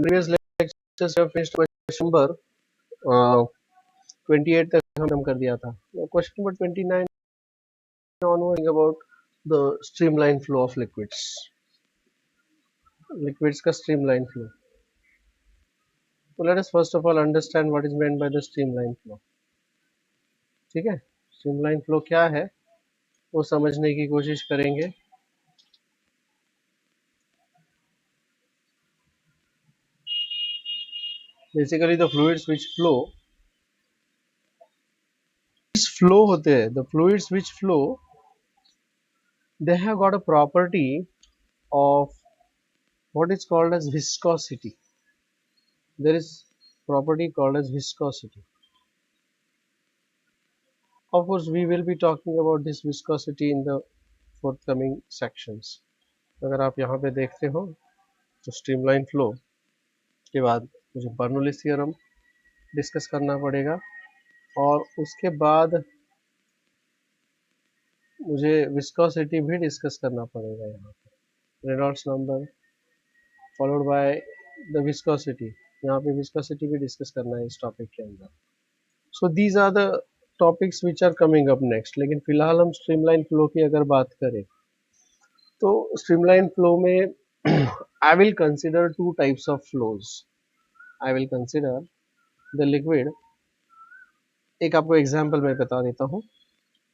previous lectures we have finished question number 28 तक हम कर दिया था. Question number 29 onward about the streamline flow of liquids. Liquids का streamline flow. So let us first of all understand what is meant by the streamline flow. ठीक है, streamline flow क्या है वो समझने की कोशिश करेंगे. Basically the fluids which flow होते हैं, the fluids which flow, they have got a property of what is called as viscosity. There is property called as viscosity. Of course we will be talking about this viscosity in the forthcoming sections. अगर आप यहाँ पे देखते हो तो streamline flow के बाद मुझे बर्नौलीज थ्योरम डिस्कस करना पड़ेगा और उसके बाद मुझे विस्कोसिटी भी डिस्कस करना पड़ेगा. यहाँ पे Reynolds number followed by the viscosity, यहाँ पे विस्कोसिटी भी डिस्कस करना है इस टॉपिक के अंदर. So these are the topics which are coming up next. लेकिन फिलहाल हम स्ट्रीमलाइन फ्लो की अगर बात करें तो स्ट्रीमलाइन फ्लो में I will consider two types of flows. I will consider the liquid. एक आपको एग्जाम्पल मैं बता देता हूँ.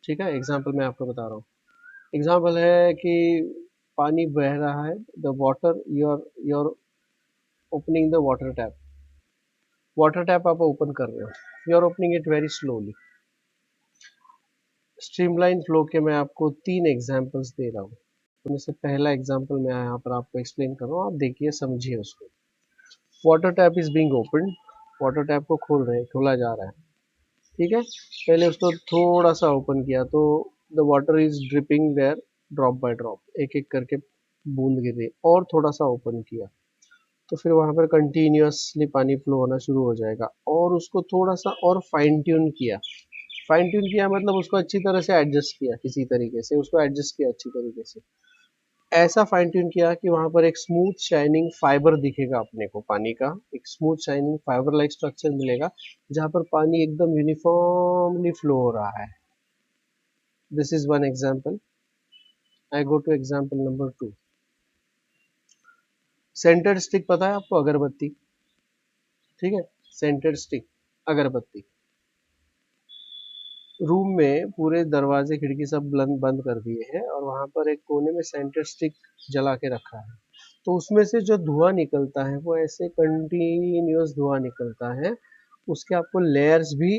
ठीक है, एग्जाम्पल मैं आपको बता रहा हूँ. एग्जाम्पल है कि पानी बह रहा है. The water your opening the water tap. Water tap आप ओपन कर रहे हो, you are opening it very slowly. Streamline flow के मैं आपको 3 एग्जाम्पल्स दे रहा हूँ. उनमें से पहला एग्जाम्पल मैं यहाँ पर आपको एक्सप्लेन कर रहा हूँ, आप देखिए समझिए उसको. Water tap is being open. Water tap को खोला जा रहा है. ठीक है, पहले उसको थोड़ा सा ओपन किया तो the water is dripping there drop by drop, एक एक करके बूंद गिर रही. और थोड़ा सा ओपन किया तो फिर वहां पर कंटिन्यूअसली पानी फ्लो होना शुरू हो जाएगा. और उसको थोड़ा सा और फाइन ट्यून किया. फाइन ट्यून किया मतलब उसको अच्छी तरह से एडजस्ट किया, किसी तरीके से उसको एडजस्ट किया अच्छी तरीके से. ऐसा फाइन ट्यून किया कि वहां पर एक स्मूथ शाइनिंग फाइबर दिखेगा अपने को. पानी का एक smooth shining fibre like structure मिलेगा जहां पर पानी एकदम यूनिफॉर्मली फ्लो हो रहा है. This is one example. I go two example number 2. Scented stick पता है आपको, अगरबत्ती. ठीक है, सेंटेड स्टिक अगरबत्ती. रूम में पूरे दरवाजे खिड़की सब बंद कर दिए हैं और वहां पर एक कोने में सेंटेड स्टिक जला के रखा है. तो उसमें से जो धुआं निकलता है वो ऐसे कंटिन्यूअस धुआं निकलता है. उसके आपको लेयर्स भी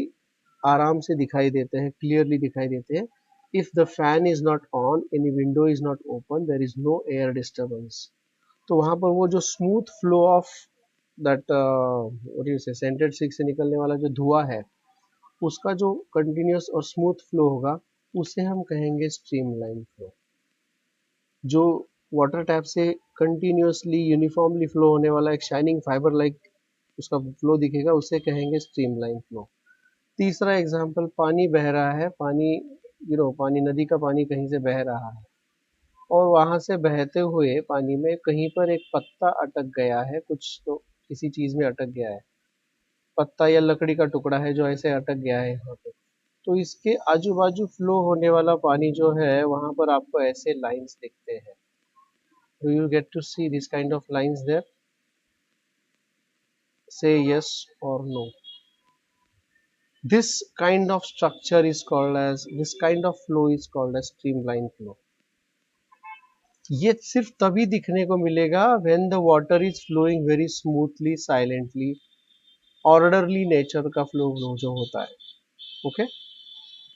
आराम से दिखाई देते हैं, क्लियरली दिखाई देते हैं. If the fan is not on, any window is not open, there is no air disturbance. तो वहां पर वो जो smooth flow of that what you say scented stick से निकलने वाला जो धुआं है उसका जो कंटिन्यूअस और स्मूथ फ्लो होगा उसे हम कहेंगे स्ट्रीमलाइन फ्लो. जो वाटर टैप से कंटिन्यूअसली यूनिफॉर्मली फ्लो होने वाला एक शाइनिंग फाइबर लाइक उसका फ्लो दिखेगा उसे कहेंगे स्ट्रीमलाइन फ्लो. तीसरा एग्जांपल, पानी बह रहा है. पानी नदी का पानी कहीं से बह रहा है और वहां से बहते हुए पानी में कहीं पर एक पत्ता अटक गया है. कुछ तो किसी चीज में अटक गया है, पत्ता या लकड़ी का टुकड़ा है जो ऐसे अटक गया है यहाँ पे. तो इसके आजू बाजू फ्लो होने वाला पानी जो है वहां पर आपको ऐसे लाइंस दिखते हैं. Do you get to see this kind of lines there? Say yes और no. This kind of structure is called as, this kind of flow is called as streamline flow. ये सिर्फ तभी दिखने को मिलेगा when the water is flowing very smoothly, silently, orderly nature का flow जो होता है. Okay,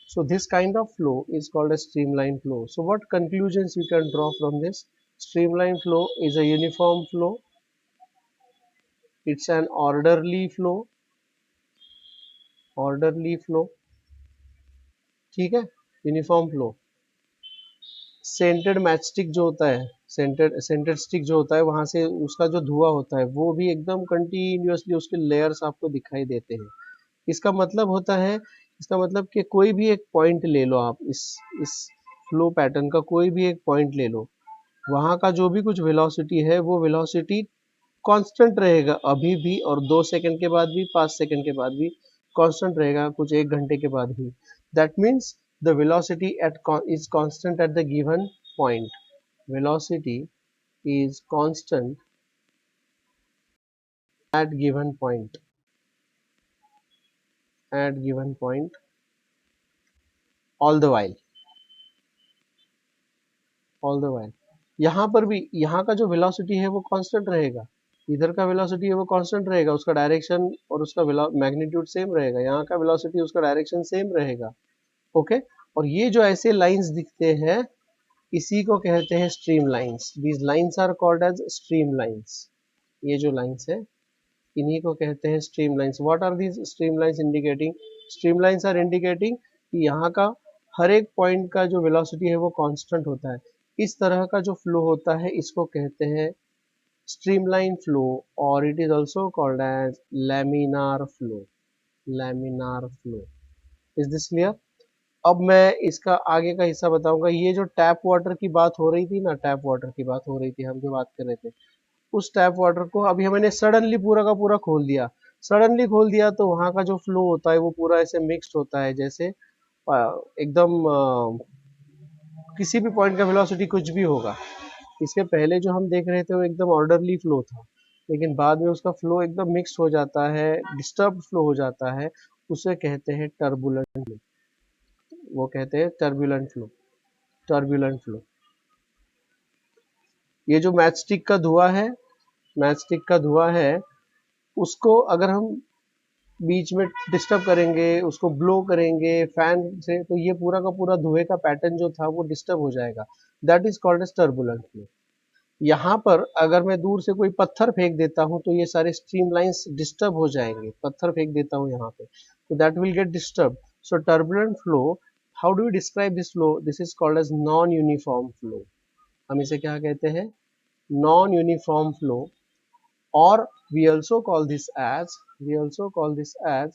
so this kind of flow is called a streamline flow. So what conclusions we can draw from this? Streamline flow is a uniform flow, it's an orderly flow. ठीक है, uniform flow. Scented matchstick जो होता है, scented stick जो होता है वहां से उसका जो धुआं होता है वो भी एकदम कंटिन्यूअसली उसके लेयर्स आपको दिखाई देते हैं. इसका मतलब कि कोई भी एक पॉइंट ले लो आप, इस फ्लो पैटर्न का कोई भी एक पॉइंट ले लो, वहां का जो भी कुछ वेलोसिटी है वो वेलोसिटी कांस्टेंट रहेगा अभी भी, और 2 सेकंड के बाद भी, 5 सेकंड के बाद भी कांस्टेंट रहेगा, कुछ 1 घंटे के बाद भी. That means the velocity eight is constant eight the given point. Velocity is constant at given point, at given point all the while, all the while. यहाँ पर भी यहाँ का जो वेलोसिटी है वो कांस्टेंट रहेगा, इधर का वेलोसिटी है वो कांस्टेंट रहेगा, उसका डायरेक्शन और उसका मैग्नीट्यूड सेम रहेगा, यहाँ का वेलोसिटी उसका डायरेक्शन सेम रहेगा. ओके. और ये जो ऐसे लाइंस दिखते हैं इसी को कहते हैं stream lines. These lines are called as stream lines. ये जो लाइंस है इन्हीं को कहते हैं stream lines. What are these stream lines indicating? Stream lines are indicating कि यहाँ का हर एक पॉइंट का जो वेलोसिटी है वो कांस्टेंट होता है. इस तरह का जो फ्लो होता है इसको कहते हैं स्ट्रीमलाइन फ्लो, और it is also called as laminar flow. Laminar flow. Is this clear? अब मैं इसका आगे का हिस्सा बताऊंगा. ये जो टैप वाटर की बात हो रही थी ना, टैप वाटर की बात हो रही थी, हम जो बात कर रहे थे, उस टैप वाटर को अभी मैंने सडनली पूरा का पूरा खोल दिया. सडनली खोल दिया तो वहाँ का जो फ्लो होता है वो पूरा ऐसे मिक्स्ड होता है, जैसे एकदम किसी भी पॉइंट का वेलोसिटी कुछ भी होगा. इसके पहले जो हम देख रहे थे वो एकदम ऑर्डरली फ्लो था, लेकिन बाद में उसका फ्लो एकदम मिक्स्ड हो जाता है, डिस्टर्ब फ्लो हो जाता है. उसे कहते हैं टर्बुलेंट फ्लो. वो कहते हैं टर्बुलेंट फ्लो. Turbulent flow. ये जो मैच स्टिक का धुआं है, मैच स्टिक का धुआं है, उसको अगर हम बीच में डिस्टर्ब करेंगे, उसको ब्लो करेंगे फैन से, तो ये पूरा का पूरा धुएं का पैटर्न जो था वो डिस्टर्ब हो जाएगा. That is called as turbulent flow. यहाँ पर अगर मैं दूर से कोई पत्थर फेंक देता हूँ तो ये सारे स्ट्रीम लाइंस डिस्टर्ब हो जाएंगे. पत्थर फेंक देता हूँ यहाँ पे तो that will get disturb. So turbulent flow, how do you describe this flow? This is called as non uniform flow. हम इसे क्या कहते हैं? Non uniform flow. और we also call this as, we also call this as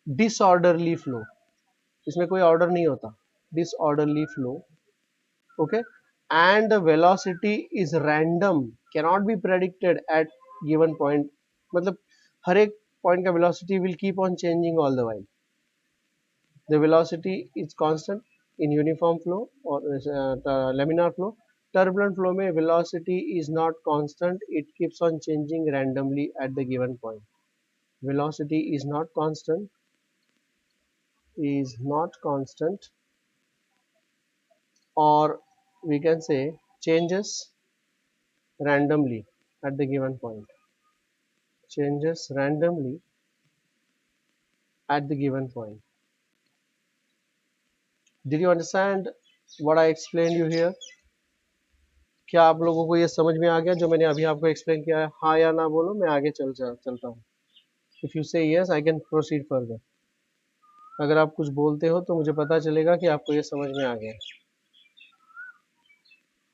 disorderly flow. इसमें कोई order नहीं होता. disorderly flow. okay. And the velocity is random, cannot be predicted at given point. मतलब हर एक पॉइंट का velocity will keep on changing all the while. The velocity is constant in uniform flow or laminar flow. Turbulent flow में velocity is not constant, it keeps on changing randomly at the given point. Velocity is not constant, is not constant, or we can say changes randomly at the given point. Changes randomly at the given point. Did you understand what I explained you here? क्या आप लोगों को ये समझ में आ गया जो मैंने अभी आपको एक्सप्लेन किया है? हाँ या ना बोलो, मैं आगे चलता हूँ. इफ यू से yes I can proceed further. अगर आप कुछ बोलते हो तो मुझे पता चलेगा कि आपको ये समझ में आ गया.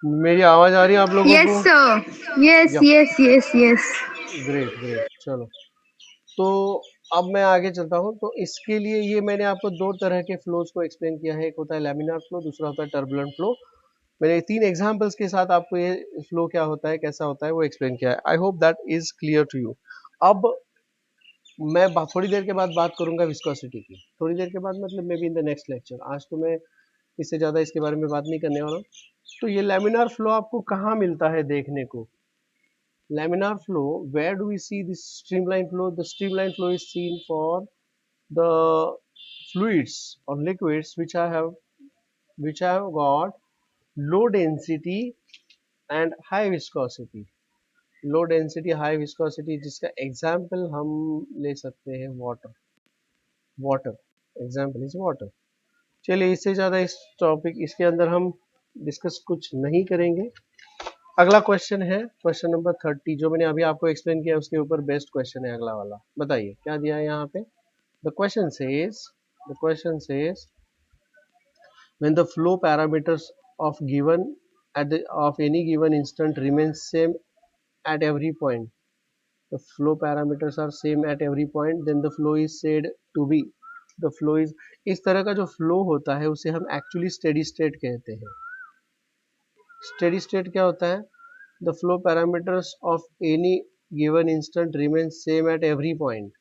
मेरी आवाज आ रही है आप लोगों yes, को? sir. Yes, yes, yes, yes. Great great. चलो, तो अब मैं आगे चलता हूँ. तो इसके लिए ये मैंने आपको दो तरह के फ्लोज को एक्सप्लेन किया है. एक होता है लैमिनार फ्लो, दूसरा होता है टर्बुलेंट फ्लो. मैंने 3 एग्जांपल्स के साथ आपको ये फ्लो क्या होता है, कैसा होता है, वो एक्सप्लेन किया है. I hope that is clear to you. अब मैं थोड़ी देर के बाद बात करूंगा विस्कोसिटी की. थोड़ी देर के बाद मतलब may be in the next lecture. आज तो मैं इससे ज़्यादा इसके बारे में बात नहीं करने वाला हूँ. तो ये लैमिनार फ्लो आपको कहाँ मिलता है देखने को? Laminar flow, where do we see this streamline flow? The streamline flow is seen for the fluids or liquids which have got low density and high viscosity. Low density, high viscosity, जिसका example हम ले सकते हैं water. Water example is water. चलिए, इससे ज़्यादा इस topic इसके अंदर हम डिस्कस कुछ नहीं करेंगे. अगला क्वेश्चन है क्वेश्चन नंबर 30, जो मैंने अभी आपको एक्सप्लेन किया उसके ऊपर बेस्ट क्वेश्चन है अगला वाला. बताइए क्या दिया है यहाँ पे. The question says when the flow parameters of given of any given instant remains same at every point. The flow parameters are same at every point, then the flow is said to be, the flow is, इस तरह का जो flow होता है उसे हम actually steady state कहते हैं. स्टेडी स्टेट क्या होता है? The flow parameters of any given instant remain same at every point.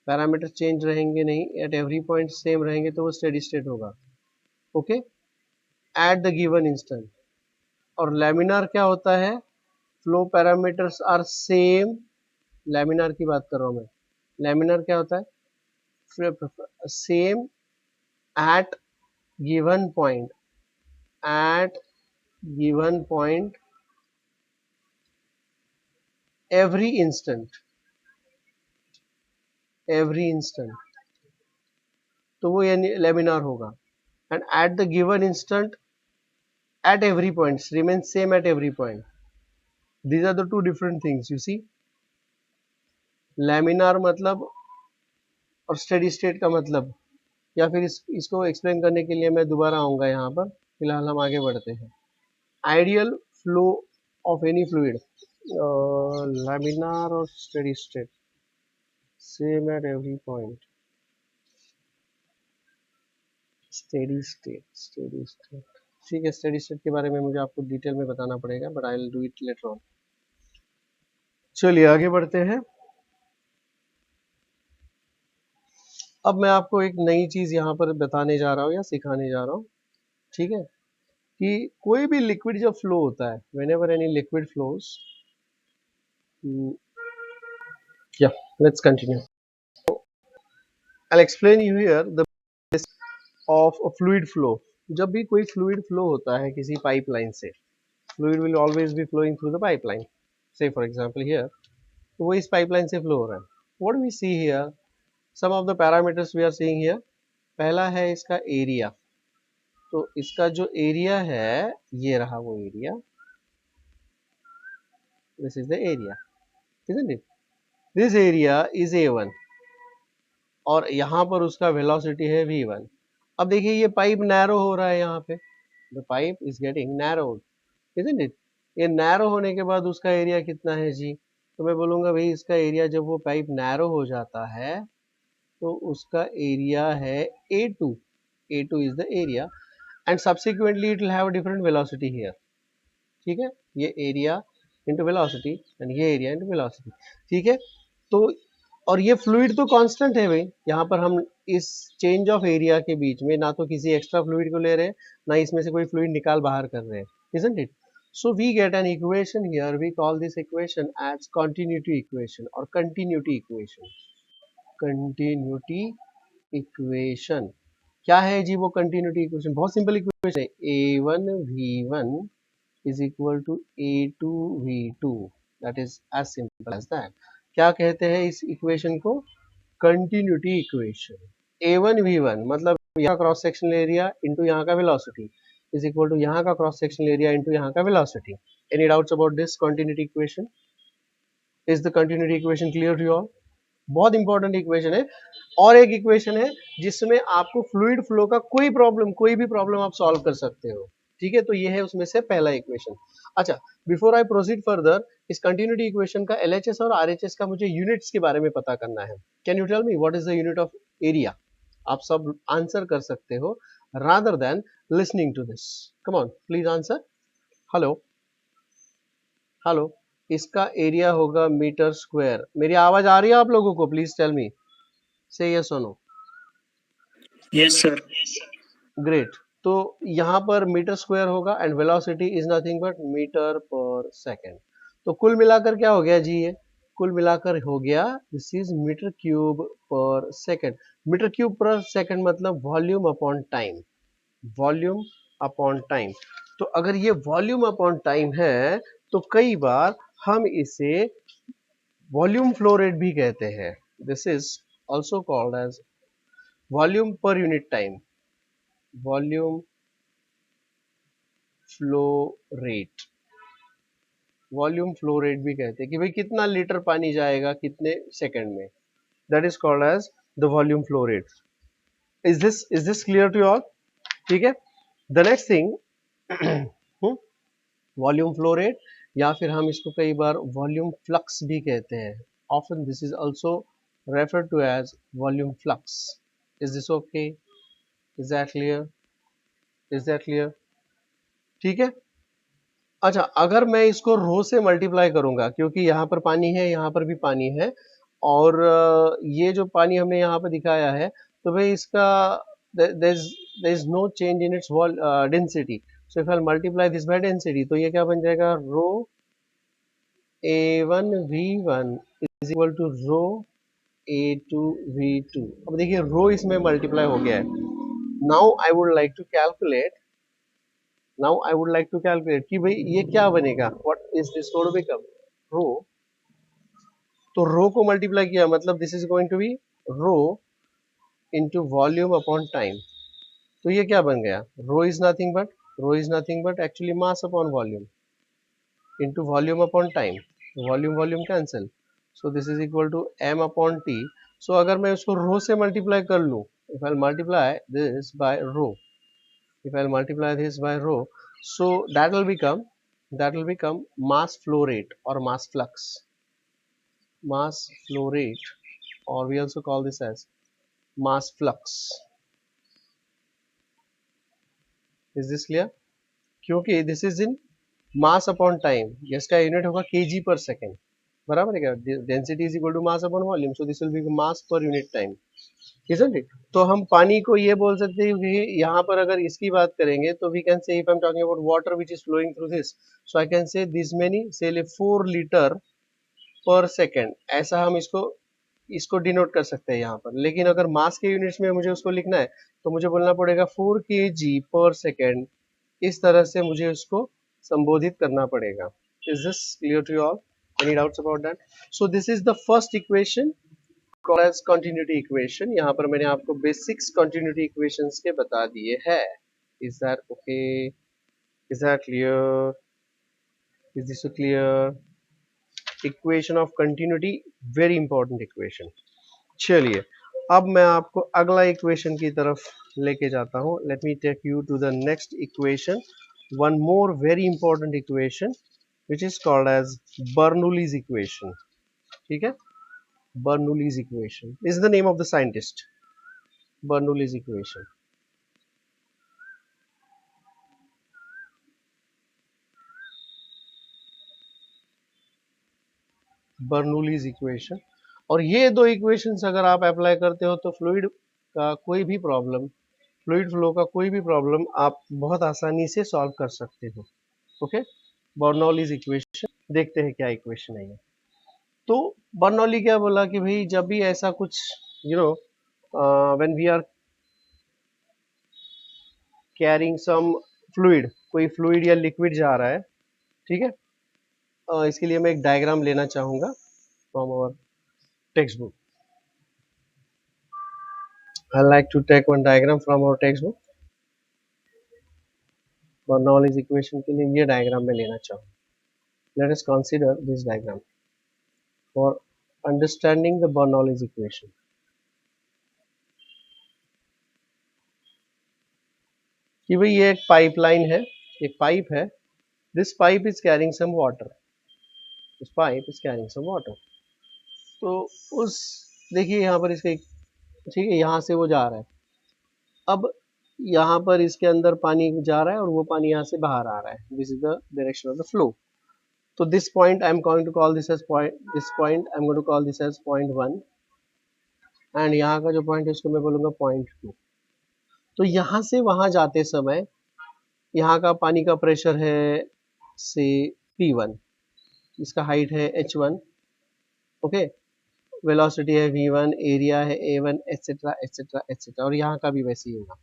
Parameter change रहेंगे नहीं, एट एवरी पॉइंट सेम रहेंगे तो वो स्टेडी स्टेट होगा। Okay, at the given instant. और लैमिनार क्या होता है? Flow parameters are same, laminar की बात कर रहा हूं मैं। लैमिनार क्या होता है? Same at given point, at given point every instant, every instant, तो वो यानी लेमिनार होगा। And at the given instant at every point remains same at every point. These are the two different things, you see. Laminar मतलब और steady state का मतलब, या फिर इसको एक्सप्लेन करने के लिए मैं दोबारा आऊंगा यहाँ पर। फिलहाल हम आगे बढ़ते हैं। Ideal flow of any fluid, laminar और steady state, same at every point. Steady state, steady state, ठीक है। स्टेडी स्टेट के बारे में मुझे आपको डिटेल में बताना पड़ेगा, but I will do it later on. चलिए आगे बढ़ते हैं। अब मैं आपको एक नई चीज यहाँ पर बताने जा रहा हूँ या सिखाने जा रहा हूँ, ठीक है, कि कोई भी लिक्विड जब फ्लो होता है, whenever any liquid flows, yeah, let's continue. I'll explain you here the of a fluid flow. जब भी कोई fluid flow होता है किसी पाइपलाइन से, fluid will always be flowing through the pipeline. Say for example here, तो वो इस पाइपलाइन से फ्लो हो रहा है। What do we see here? Some of the parameters we are seeing here. पहला है इसका एरिया, तो इसका जो एरिया है ये रहा वो area, this is the area, isn't it? This area is A1 और यहाँ पर उसका वेलोसिटी है V1। अब देखिए ये पाइप नैरो हो रहा है, यहाँ पे the pipe is getting narrowed, isn't it? ये नैरो होने के बाद उसका एरिया कितना है जी? तो मैं बोलूंगा भाई इसका एरिया जब वो पाइप नैरो हो जाता है तो उसका एरिया है A2, A2 is the area and subsequently it will have a different velocity here, ठीक है। ये एरिया इंटू वेलोसिटी एंड ये एरिया इंटू वेलोसिटी, ठीक है। तो और ये फ्लूइड तो कांस्टेंट है भाई, यहाँ पर हम इस चेंज ऑफ एरिया के बीच में ना तो किसी एक्स्ट्रा फ्लूइड को ले रहे हैं, ना इसमें से कोई फ्लूइड निकाल बाहर कर रहे हैं, isn't it? So we get an equation here, we call this equation as continuity equation or continuity equation. Continuity equation क्या है जी? वो कंटिन्यूटी इक्वेशन बहुत सिंपल इक्वेशन है, A1V1 is equal to A2V2, that is as simple as that. क्या कहते हैं इस equation को? Continuity equation. A1V1 मतलब यहाँ क्रॉस सेक्शनल एरिया इंटू यहाँ का वेलोसिटी इज इक्वल टू यहाँ का क्रॉस सेक्शनल एरिया इंटू यहाँ का velocity. Any doubts about this continuity equation? Is the continuity equation clear to you all? बहुत इंपॉर्टेंट इक्वेशन है। और एक इक्वेशन है जिसमें आपको फ्लूइड फ्लो का कोई भी प्रॉब्लम आप सॉल्व कर सकते हो, ठीक है। तो ये है उसमें से पहला इक्वेशन। अच्छा, बिफोर आई प्रोसीड फर्दर, इस कंटिन्यूटी इक्वेशन का एलएचएस और आरएचएस का मुझे यूनिट्स के बारे में पता करना है। Can you tell me what is the unit of area? आप सब आंसर कर सकते हो rather than listening to this. Come on please answer. Hello hello, इसका एरिया होगा मीटर स्क्वायर। मेरी आवाज आ रही है आप लोगों को? प्लीज टेल मी, से यस और नो। Yes sir. ग्रेट। तो यहाँ पर मीटर स्क्वायर होगा and velocity is nothing but metre per second. तो कुल मिलाकर क्या हो गया जी? ये कुल मिलाकर हो गया दिस इज मीटर क्यूब पर सेकेंड। मीटर क्यूब पर सेकेंड मतलब volume upon time, volume upon time. तो अगर ये वॉल्यूम अपॉन टाइम है तो कई बार हम इसे वॉल्यूम फ्लो रेट भी कहते हैं। This is also called as volume per unit time, volume flow rate, volume flow rate भी कहते हैं कि भाई कितना लीटर पानी जाएगा कितने सेकंड में, that is called as the volume flow rate. Is this clear to all? ठीक है। The next thing, volume flow rate या फिर हम इसको कई बार वॉल्यूम फ्लक्स भी कहते हैं। Often this is also refer to as volume flux. Is this okay? Is that clear? Is that clear? ठीक है। अच्छा, अगर मैं इसको रो से मल्टीप्लाई करूंगा, क्योंकि यहाँ पर पानी है, यहाँ पर भी पानी है, और ये जो पानी हमने यहाँ पर दिखाया है, तो भाई इसका there is no change in its density. So if I'll multiply this by density, तो ये क्या बन जाएगा, रो A1 V1 is equal to row A2 V2. अब देखिए रो इसमें मल्टीप्लाई हो गया है. Now I would like to calculate कि भाई ये क्या बनेगा, what is this going to become, rho. तो रो को मल्टीप्लाई किया मतलब this is going to be rho into volume upon time. तो ये क्या बन गया, rho is nothing but actually mass upon volume into volume upon time. Volume volume cancel, so this is equal to m upon T. So अगर मैं उसको रो से multiply कर लूं, if I multiply this by rho, if I'll multiply this by rho, so that will become mass flow rate or mass flow rate, or we also call this as mass flux. Is this clear? क्योंकि this is in mass upon time, इसका unit होगा kg per second, बराबर है क्या, density is equal to mass upon volume, so this will be mass per unit time, isn't it? तो हम पानी को ये बोल सकते हैं कि यहाँ पर अगर इसकी बात करेंगे तो we can say if I'm talking about water which is flowing through this, so I can say this many, say 4 liter per second, ऐसा हम इसको डिनोट कर सकते हैं यहाँ पर. लेकिन अगर मास के यूनिट्स में मुझे उसको लिखना है तो मुझे बोलना पड़ेगा 4 kg per second. इस तरह से मुझे उसको संबोधित करना पड़ेगा. Is this clear to you all? Any doubts about that? So this is the first equation called as continuity equation. यहाँ पर मैंने आपको basics continuity equations के बता दिए हैं. Is that okay? Is that clear? Is this so clear? Equation of continuity, very important equation. चलिए अब मैं आपको अगला इक्वेशन की तरफ लेके जाता हूँ. Let me take you to the next equation. One more very important equation which is called as Bernoulli's equation. ठीक है, Bernoulli's equation is the name of the scientist. Bernoulli's equation. Bernoulli's equation. और ये दो equations अगर आप apply करते हो तो फ्लूइड का कोई भी प्रॉब्लम, फ्लूइड फ्लो का कोई भी प्रॉब्लम आप बहुत आसानी से सॉल्व कर सकते हो. ओके, बर्नौलीज इक्वेशन देखते हैं क्या इक्वेशन है ये. तो बर्नौली क्या बोला कि भाई जब भी ऐसा कुछ when we are carrying some fluid, कोई फ्लूइड या लिक्विड जा रहा है, ठीक है, इसके लिए मैं एक डायग्राम लेना चाहूंगा from our textbook. I like to take one diagram from our textbook. Bernoulli's equation के लिए ये डायग्राम मैं लेना चाहूँ. Let us consider this diagram for understanding the Bernoulli's equation. कि भाई ये एक पाइपलाइन है, एक पाइप है. This pipe is carrying some water. This pipe is carrying some water. तो उस देखिए यहाँ पर इसका, ठीक है, यहाँ से वो जा रहा है. अब यहाँ पर इसके अंदर पानी जा रहा है और वो पानी यहाँ से बाहर आ रहा है. This is the direction of the flow. तो this point I am going to call this as point, this point I am going to call this as point 1, and यहाँ का जो पॉइंट है उसको मैं बोलूँगा पॉइंट 2. तो यहाँ से वहाँ जाते समय यहाँ का पानी का प्रेशर है से P1, इसका हाइट है H1, ओके, वेलोसिटी है V1, एरिया है A1, एटसेट्रा एटसेट्रा एटसेट्रा, और यहाँ का भी वैसे ही होगा.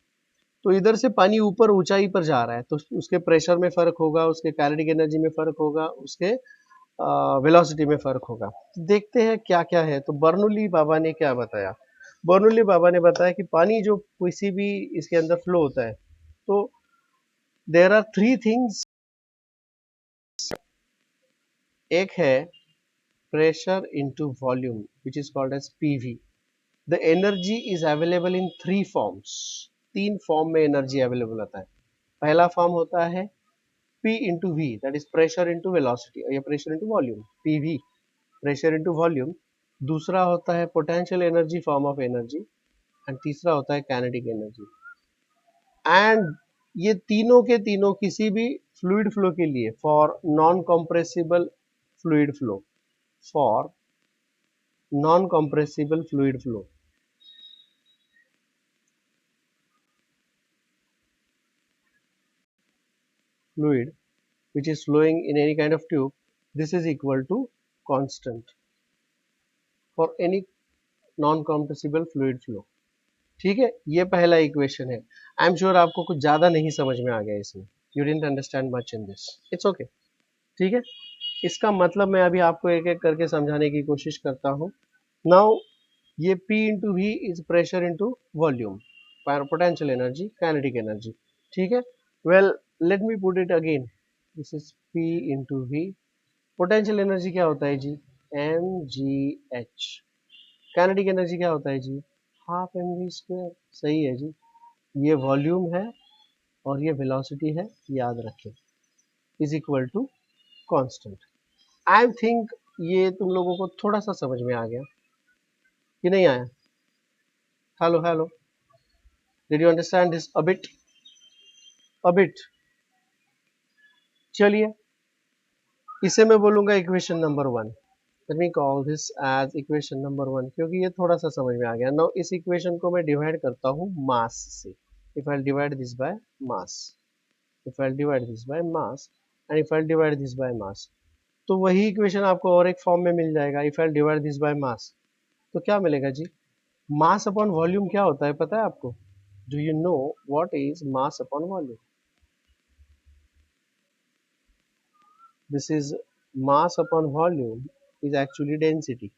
तो इधर से पानी ऊपर ऊंचाई पर जा रहा है तो उसके प्रेशर में फर्क होगा, उसके काइनेटिक एनर्जी में फर्क होगा, उसके वेलोसिटी में फर्क होगा. देखते हैं क्या क्या है. तो बर्नौली बाबा ने क्या बताया, बर्नौली बाबा ने बताया कि पानी जो किसी भी इसके अंदर फ्लो होता है तो देयर आर 3 थिंग्स. एक है pressure into volume which is called as PV. The energy is available in 3 forms. 3 form में एनर्जी अवेलेबल होता है. पहला फॉर्म होता है P into V, that is pressure into velocity या pressure into volume, PV, pressure into volume. दूसरा होता है potential energy form of energy, and तीसरा होता है kinetic energy. And ये तीनों के तीनों किसी भी फ्लूइड फ्लो के लिए, for non compressible fluid flow, for non compressible fluid flow, fluid which is flowing in any kind of tube, this is equal to constant for any non compressible fluid flow. ठीक है, ये पहला equation है. I am sure आपको कुछ ज्यादा नहीं समझ में आ गया इसमें. You didn't understand much in this. It's okay. ठीक है, इसका मतलब मैं अभी आपको एक एक करके समझाने की कोशिश करता हूँ. नाउ ये P into V is pressure into volume, potential energy, kinetic energy. ठीक है, well let me put it again. This is P into V. Potential energy क्या होता है जी? mgh. काइनेटिक एनर्जी क्या होता है जी? Half mv². सही है जी. ये वॉल्यूम है और ये वेलोसिटी है, याद रखें, is equal to constant. I think ये तुम लोगों को थोड़ा सा समझ में आ गया कि नहीं आया? Hello hello, did you understand this a bit? A bit. चलिए, इसे मैं बोलूंगा equation number 1. Let me call this as equation number 1, क्योंकि ये थोड़ा सा समझ में आ गया. नाउ इस इक्वेशन को मैं डिवाइड करता हूँ मास से. If I divide this by mass, if I'll divide this by mass and if I'll divide this by mass, तो वही इक्वेशन आपको और एक फॉर्म में मिल जाएगा. if I'll divide this by mass, तो क्या मिलेगा जी? मास अपॉन वॉल्यूम क्या होता है पता है आपको? Do you know what is mass upon volume? This is mass upon volume is actually density.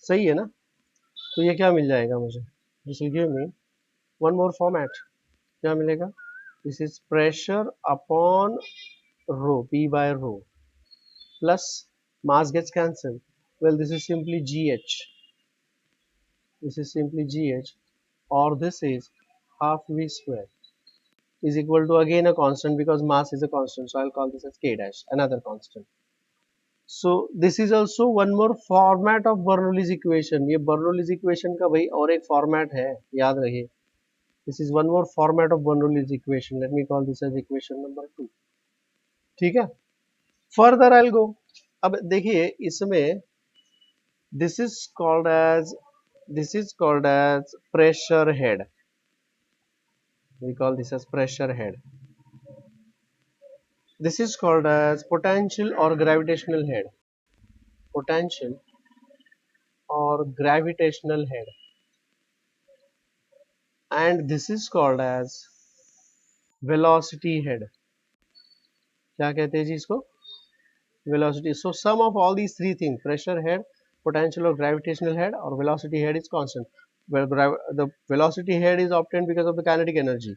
सही है ना? तो ये क्या मिल जाएगा मुझे? This will give me one more format. क्या मिलेगा? This is pressure upon rho, P by rho, plus mass gets cancelled. Well, this is simply GH. This is simply GH, or this is half V square is equal to again a constant because mass is a constant. So I'll call this as K dash, another constant. So this is also one more format of Bernoulli's equation. ये Bernoulli's equation का भाई और एक format है, याद रहिए. This is one more format of Bernoulli's equation. Let me call this as equation number 2. ठीक है? Further I'll go. अब देखिए इसमें this is called as pressure head. We call this as pressure head. This is called as potential or gravitational head. Potential or gravitational head. And this is called as velocity head. क्या कहते हैं जी इसको? Velocity. So sum of all these three things, pressure head, potential or gravitational head, or velocity head is constant. Well, the velocity head is obtained because of the kinetic energy.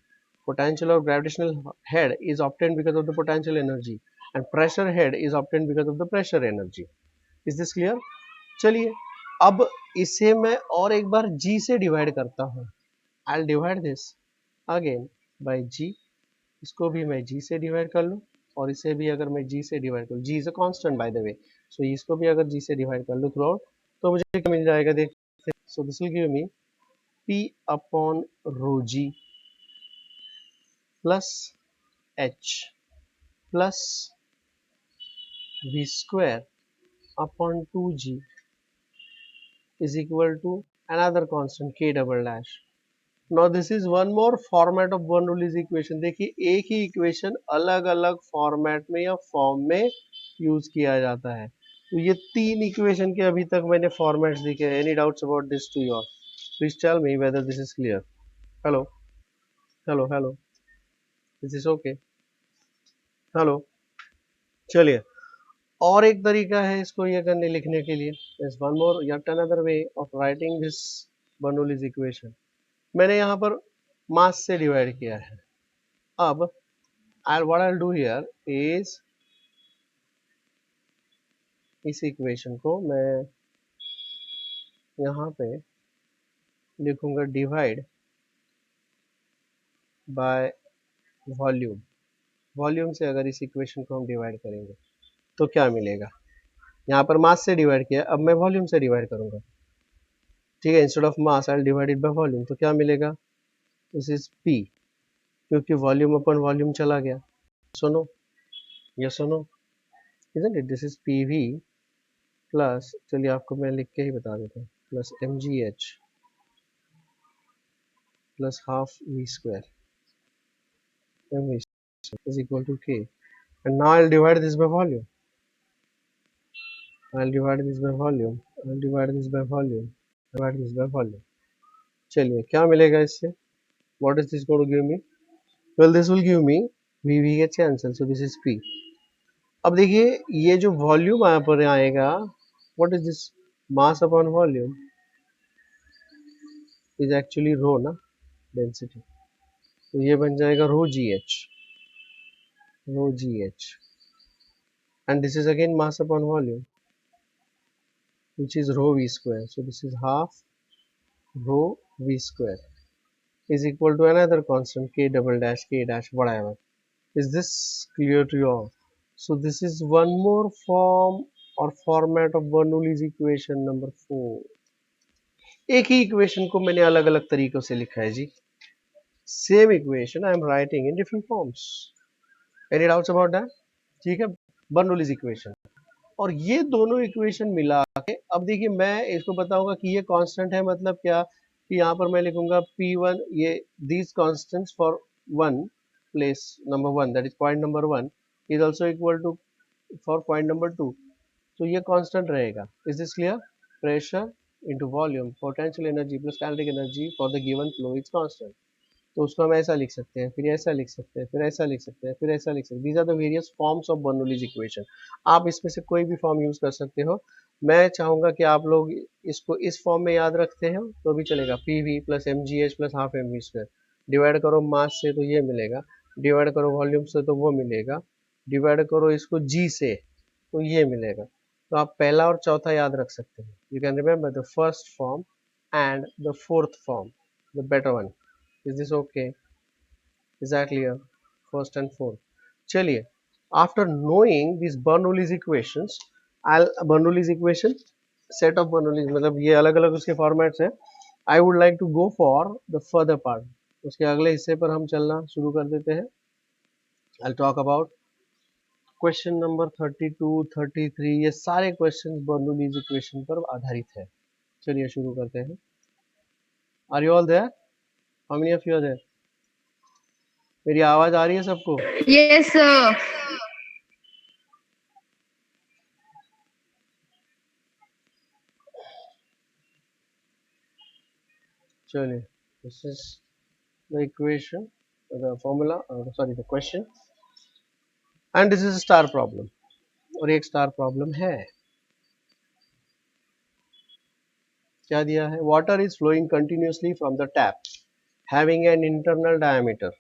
Potential or gravitational head is obtained because of the potential energy, and pressure head is obtained because of the pressure energy. Is this clear? चलिए, अब इसे मैं और एक बार G से divide करता हूँ. I'll divide this again by G. इसको भी मैं G से डिवाइड कर लूँ और इसे भी अगर मैं G से डिवाइड करूँ, G is a constant by the way, so इसको भी अगर G से डिवाइड कर लूँ थ्रू आउट, तो मुझे क्या मिल जाएगा देखते हैं. So this will give me P upon rho G plus H plus V square upon 2G is equal to another constant K double dash. Now this is one more format of Bernoulli's equation. देखिए एक ही equation अलग अलग format में या form में use किया जाता है. तो ये तीन इक्वेशन के अभी तक मैंने फॉर्मेट्स दिखे. Any doubts about this to your? Please tell me whether this is clear. Hello hello hello, this is okay? Hello. चलिए, और एक तरीका है इसको ये करने लिखने के लिए. there's one more yet another way of writing this Bernoulli's equation. मैंने यहाँ पर मास से डिवाइड किया है. अब what I'll do here is इस इक्वेशन को मैं यहाँ पे लिखूंगा डिवाइड बाय वॉल्यूम. वॉल्यूम से अगर इस इक्वेशन को हम डिवाइड करेंगे तो क्या मिलेगा? यहाँ पर मास से डिवाइड किया, अब मैं वॉल्यूम से डिवाइड करूंगा. ठीक है, instead of mass I will divide it by volume. तो क्या मिलेगा? दिस इज P, क्योंकि वॉल्यूम अपन वॉल्यूम चला गया. or no? Yes or no? Isn't it? This is PV plus, चलिए आपको मैं लिख के ही बता देता हूँ, plus mgh plus half v square mv is equal to k. And now I'll divide this by volume. I'll divide this by volume. I'll divide this by volume. Divide this by volume. चलिए क्या मिलेगा इससे? What is this going to give me? Well, this will give me VV gets cancelled, so this is P. अब देखिए ये जो volume यहाँ पर आएगा, what is this? Mass upon volume is actually rho ना, density. तो ये बन जाएगा rho GH, and this is again mass upon volume, which is rho V square. So this is half rho V square is equal to another constant K double dash K dash whatever. Is this clear to you all? So this is one more form or format of Bernoulli's equation number 4. एक ही equation को मैंने अलग अलग तरीकों से लिखा है जी. Same equation I am writing in different forms. Any doubts about that? ठीक है, बर्नौलीज इक्वेशन. और ये दोनों इक्वेशन मिला के अब देखिए मैं इसको बताऊंगा कि ये कांस्टेंट है, मतलब क्या कि यहाँ पर मैं लिखूंगा P1, ये these constants for one place number 1, that is point number 1 is also equal to for point number 2. तो ये कांस्टेंट रहेगा. Is this clear? Pressure into volume, potential energy plus kinetic energy for the given flow is constant. तो उसको हम ऐसा लिख सकते हैं, फिर ऐसा लिख सकते हैं, फिर ऐसा लिख सकते हैं, फिर ऐसा लिख सकते हैं. These are the various forms of Bernoulli's equation. आप इसमें से कोई भी फॉर्म यूज कर सकते हो. मैं चाहूंगा कि आप लोग इसको इस फॉर्म में याद रखते हो तो भी चलेगा. PV plus mgh plus half mv square. Divide करो मास से तो ये मिलेगा, डिवाइड करो वॉल्यूम से तो वो मिलेगा, डिवाइड करो इसको g से तो ये मिलेगा. तो आप पहला और चौथा याद रख सकते हैं. You can remember the first form and the fourth form, the better one. Is this okay? Is that clear? First and fourth. चलिए, after knowing this Bernoulli's equations, Bernoulli's equation set of Bernoulli's मतलब ये अलग अलग उसके formats हैं. I would like to go for the further part. उसके अगले हिस्से पर हम चलना शुरू कर देते हैं. आई टॉक अबाउट क्वेश्चन नंबर 32, 33. ये सारे क्वेश्चंस बर्नौलीज इक्वेशन पर आधारित है. चलिए शुरू करते हैं. Are you all there? How many of you are there? मेरी आवाज आ रही है सबको? Yes, sir. चलिए, this is the equation, the formula, sorry the question, and this is star problem. और एक स्टार प्रॉब्लम है. क्या दिया है? Water is flowing continuously from the tap having an internal diameter.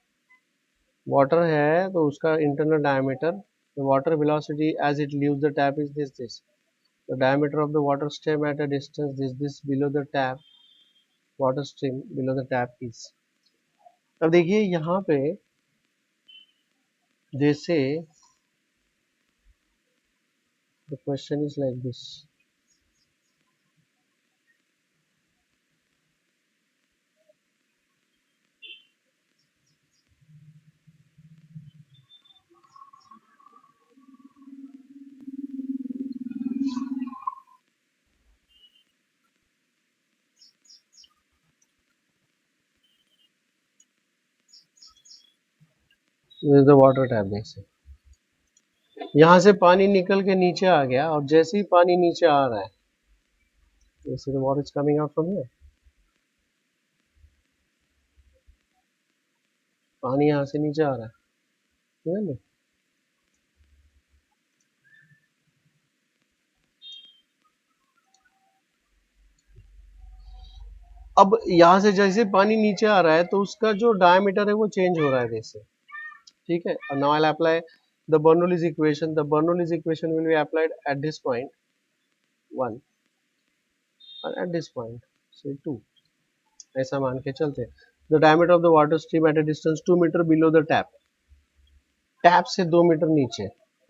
Water है तो उसका internal diameter, the water velocity as it leaves the tap is this. The diameter of the water stream at a distance this below the tap, water stream below the tap is. अब देखिए यहाँ पे जैसे the question is like this. The water tap. जैसे यहाँ से पानी निकल के नीचे आ गया और जैसे ही पानी नीचे आ रहा है, जैसे the water is coming out from here, पानी यहाँ से नीचे आ रहा है, ठीक है ना? अब यहाँ से जैसे पानी नीचे आ रहा है तो उसका जो डायमीटर है वो चेंज हो रहा है जैसे, ठीक है. Now I will apply the Bernoulli's equation. The Bernoulli's equation will be applied at this point 1 और एट दिस पॉइंट से 2. ऐसा मान के चलते. The diameter of the water stream at a distance 2 metre below the tap. Tap से 2 metre नीचे.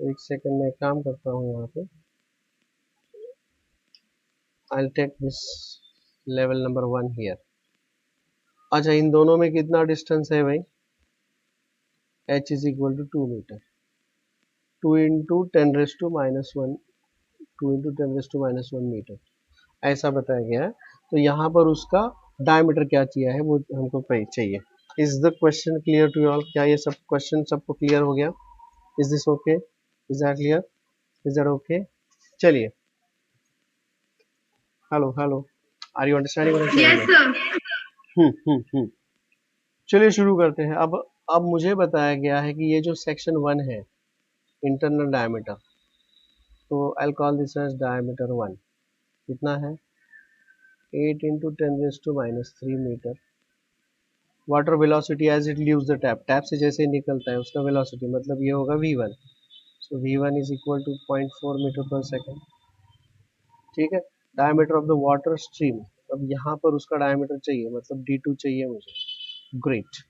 एक second में काम करता हूँ यहाँ पे. I will take this level number 1 here. अच्छा, इन दोनों में कितना डिस्टेंस है भाई? h is equal to 2 metre. 2 into 10⁻⁻1 metre ऐसा बताया गया है। तो यहाँ पर उसका डायमीटर क्या चाहिए है वो हमको चाहिए। Is the question clear to all? क्या ये सब क्वेश्चन सबको क्लियर हो गया? Is this okay? Is that clear? Is that okay? चलिए, hello hello, are you understanding? Yes, sir. चलिए शुरू करते हैं। अब मुझे बताया गया है कि ये जो सेक्शन 1 है, इंटरनल डायमीटर, तो I will call this as diameter 1। कितना है? 8 into 10⁻³ metre. Water velocity as it leaves the tap, tap से जैसे निकलता है उसका वेलोसिटी, मतलब ये होगा v1। So v1 is equal to 0.4 metre per second. ठीक है। Diameter of the water stream, अब यहाँ पर उसका डायमीटर चाहिए, मतलब d2 चाहिए मुझे। ग्रेट,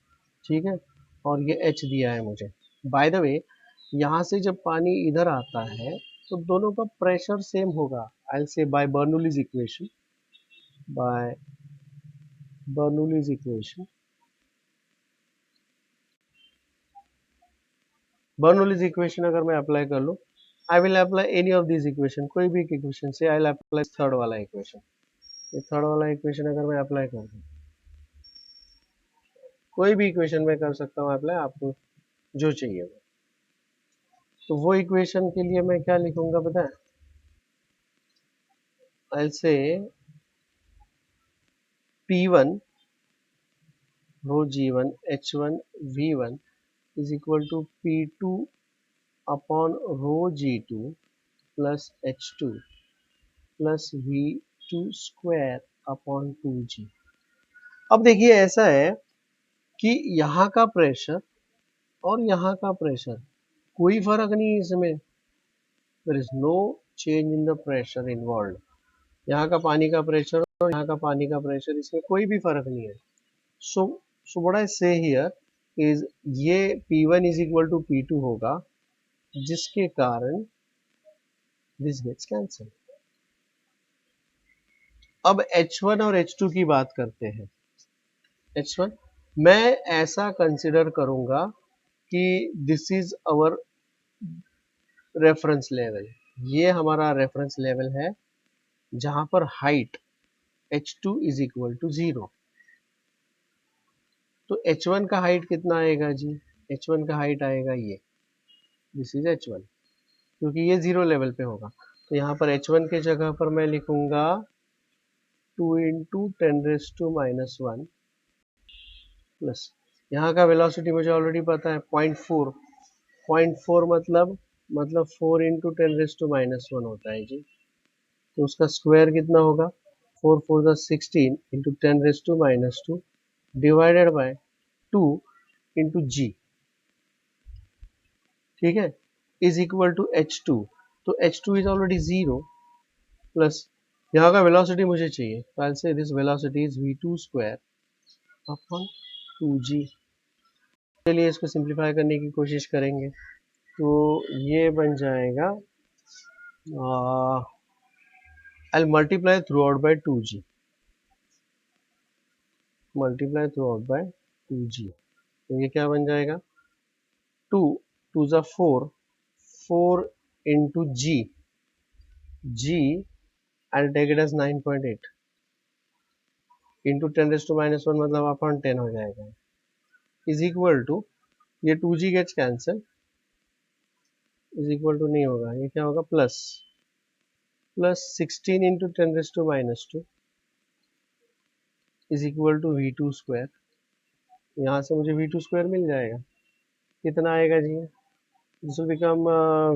ठीक है। और ये h दिया है मुझे। बाय द वे, यहाँ से जब पानी इधर आता है तो दोनों का प्रेशर सेम होगा। I will say by Bernoulli's equation, by Bernoulli's equation, Bernoulli's equation अगर मैं अप्लाई कर लूँ, I will apply any of this equation, कोई भी इक्वेशन से। आई विल अप्लाई थर्ड वाला इक्वेशन। ये थर्ड वाला इक्वेशन अगर मैं अप्लाई कर दूँ, कोई भी इक्वेशन में कर सकता हूँ अप्लाई, आपको जो चाहिए वो। तो वो इक्वेशन के लिए मैं क्या लिखूंगा पता है? आई विल से P1 row G1 H1 V1 is equal to P2 upon row G2 plus H2 plus V2 square upon 2G। अब देखिए ऐसा है कि यहाँ का प्रेशर और यहाँ का प्रेशर कोई फर्क नहीं है इसमें। There is no change in the pressure involve. यहाँ का पानी का प्रेशर और यहाँ का पानी का प्रेशर, इसमें कोई भी फर्क नहीं है। सो व्हाट आई से हियर इज ये P1 is equal to P2 होगा, जिसके कारण दिस गेट्स कैंसल। अब H1 और H2 की बात करते हैं। H1 मैं ऐसा कंसिडर करूंगा कि this is our reference level, ये हमारा रेफरेंस लेवल है जहां पर height H2 is equal to 0। तो H1 का हाइट कितना आएगा जी? H1 का हाइट आएगा ये, दिस इज H1, क्योंकि ये 0 लेवल पे होगा। तो यहाँ पर H1 के जगह पर मैं लिखूंगा 2 इंटू 10⁻⁻1 प्लस, यहाँ का वेलोसिटी मुझे ऑलरेडी पता है 0.4। 0.4 मतलब 4 इंटू 10⁻⁻1 होता है जी। तो उसका स्क्वायर कितना होगा? 4 4 the 16 into 10⁻² divided by 2 into G, ठीक है, इज इक्वल टू H2। तो H2 इज ऑलरेडी 0 प्लस यहाँ का वेलोसिटी मुझे चाहिए, तो आई विल से this velocity is v2 square upon 2g। चलिए इसको सिंप्लीफाई करने की कोशिश करेंगे। तो ये बन जाएगा I multiply through out by 2g, multiply through out by 2g। तो ये क्या बन जाएगा? 2 2 ज़ा 4, 4 into g, g I take it as 9.8 into 10⁻⁻1 मतलब अपॉन 10 हो जाएगा, इज इक्वल टू, ये 2g gets cancel, is equal to नहीं होगा, ये क्या होगा? Plus 16 into 10⁻² is equal to v2 square. यहाँ से मुझे v2 स्क्वायर मिल जाएगा। कितना आएगा जी? This will become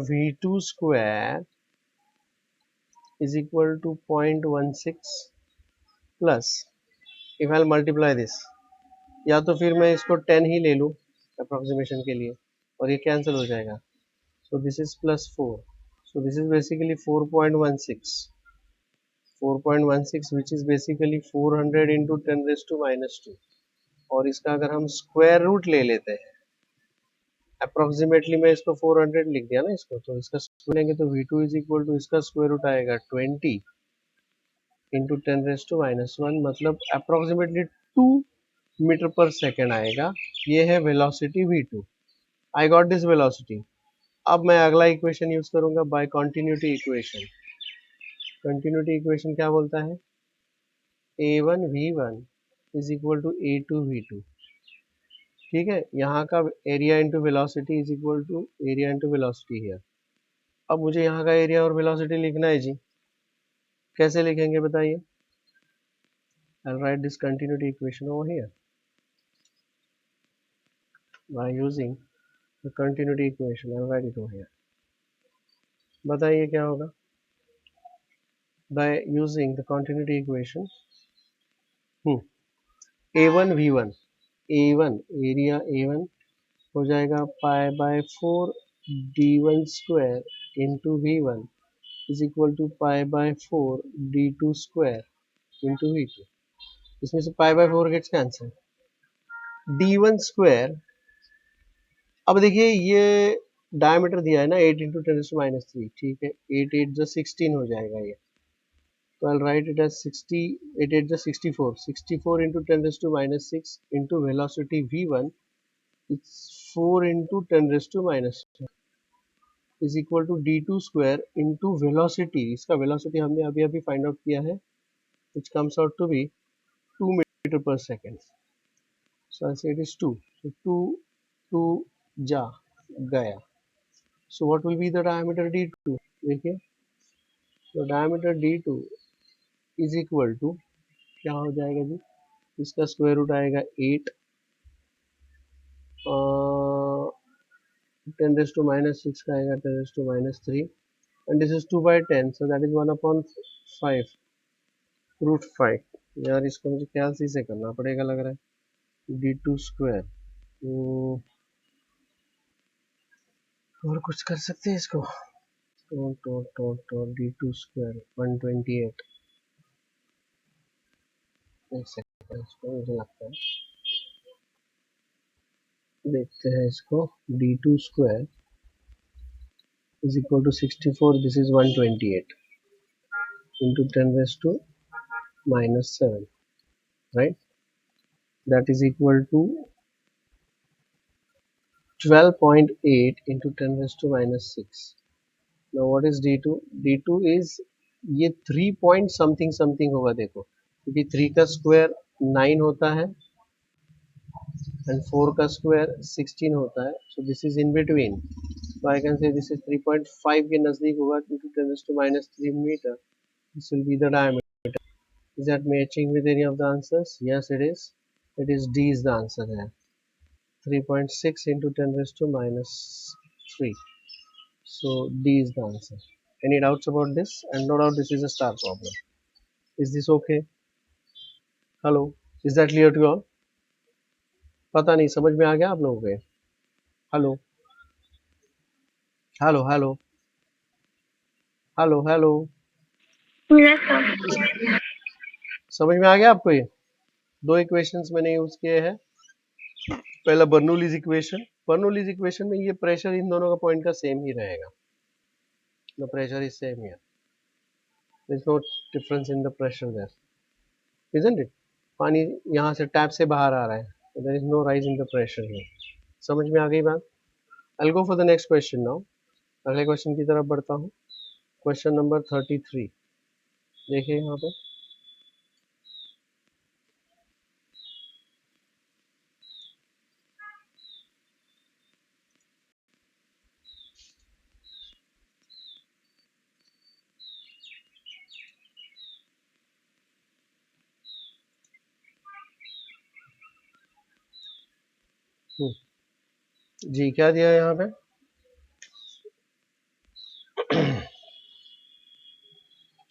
v2 square is equal to 0.16 plus, if I multiply this, या तो फिर मैं इसको 10 ही ले लूँ अप्रोक्सीमेशन के लिए, और ये कैंसिल हो जाएगा। सो this is plus 4, so this is basically 4.16 which is basically 400 into 10⁻²। और इसका अगर हम स्क्वायर रूट ले लेते हैं, अप्रोक्सीमेटली मैं इसको 400 लिख दिया ना इसको, तो इसका स्क्वायर लेंगे तो v2 इज इक्वल टू, इसका स्क्वायर रूट आएगा 20 इंटू 10⁻⁻1, मतलब अप्रोक्सीमेटली 2 मीटर पर सेकेंड आएगा। ये है velocity v2। I got this velocity. अब मैं अगला इक्वेशन यूज करूंगा by continuity equation. Continuity equation क्या बोलता है, a1 v1 is equal to a2 v2। ठीक है, यहाँ का area into velocity is equal to area into velocity here. अब मुझे यहाँ का एरिया और वेलोसिटी लिखना है जी, कैसे लिखेंगे बताइए। I'll write this continuity equation over here by using the continuity equation. I'll write it over here. बताइए क्या होगा, by using the continuity equation a1 v1, a1 area a1 हो जाएगा pi by 4 d1 square into v1 is equal to pi by 4 d2 square into v2। इसमें से pi by 4 gets cancel, d1 square. अब देखिए ये diameter दिया है ना 8 इंटू 10⁻3, ठीक है, 8 8 जो 16 हो जाएगा ये, तो I'll write it as 60, 8 8 जो 64, 64 into 10⁻6 into velocity v1 it's 4 into 10⁻2 is equal to d2 square into velocity। इसका वेलोसिटी हमने अभी अभी फाइंड आउट किया है, which comes out to be 2 meter per second। So I say it is 2, so 2 2 जा गया। So what will be the diameter d2, देखिए, तो diameter d2 is equal to क्या हो जाएगा जी, इसका स्क्वायर रूट आएगा 8 10⁻6 का आएगा 10⁻3 and this is 2 by 10, so that is 1/5 root 5। यार इसको मुझे ख्याल से करना पड़ेगा लग रहा है, d2 स्क्वायर। और कुछ कर सकते हैं इसको, तो d2 स्क्वायर 128। एक सेकंड, इसको मुझे लगता है देखते हैं इसको, d2 square is equal to 64, this is 128 into 10⁻⁻7, right? That is equal to 12.8 into 10⁻6। Now what is d2? d2 is ये 3 point something something होगा, देखो क्योंकि 3 का स्क्वायर 9 होता है and 4 का स्क्वायर 16 होता है, so this is in between, so I can say this is 3.5 के नजदीक होगा into 10⁻3 meter। This will be the diameter। Is that matching with any of the answers? Yes it is, it is D is the answer here, 3.6 into 10⁻3, so D is the answer। Any doubts about this? And no doubt this is a star problem। Is this okay? Hello, is that clear to you all? पता नहीं समझ में आ गया आप लोगों के? Hello hello hello hello hello, Yes, sir. समझ में आ गया आपको? ये दो इक्वेशंस मैंने यूज किए हैं। पहला बर्नौलीज इक्वेशन, बर्नौलीज इक्वेशन में ये प्रेशर इन दोनों का पॉइंट का सेम ही रहेगा, the pressure is same here, there is no difference in the pressure there, isn't it? पानी यहाँ से टैप से बाहर आ रहा है, there is no rise in the pressure here. समझ में आ गई बात? I will go for the next question now. अगले क्वेश्चन की तरफ बढ़ता हूँ, क्वेश्चन नंबर 33। देखिए यहाँ पे, जी क्या दिया है यहाँ पे,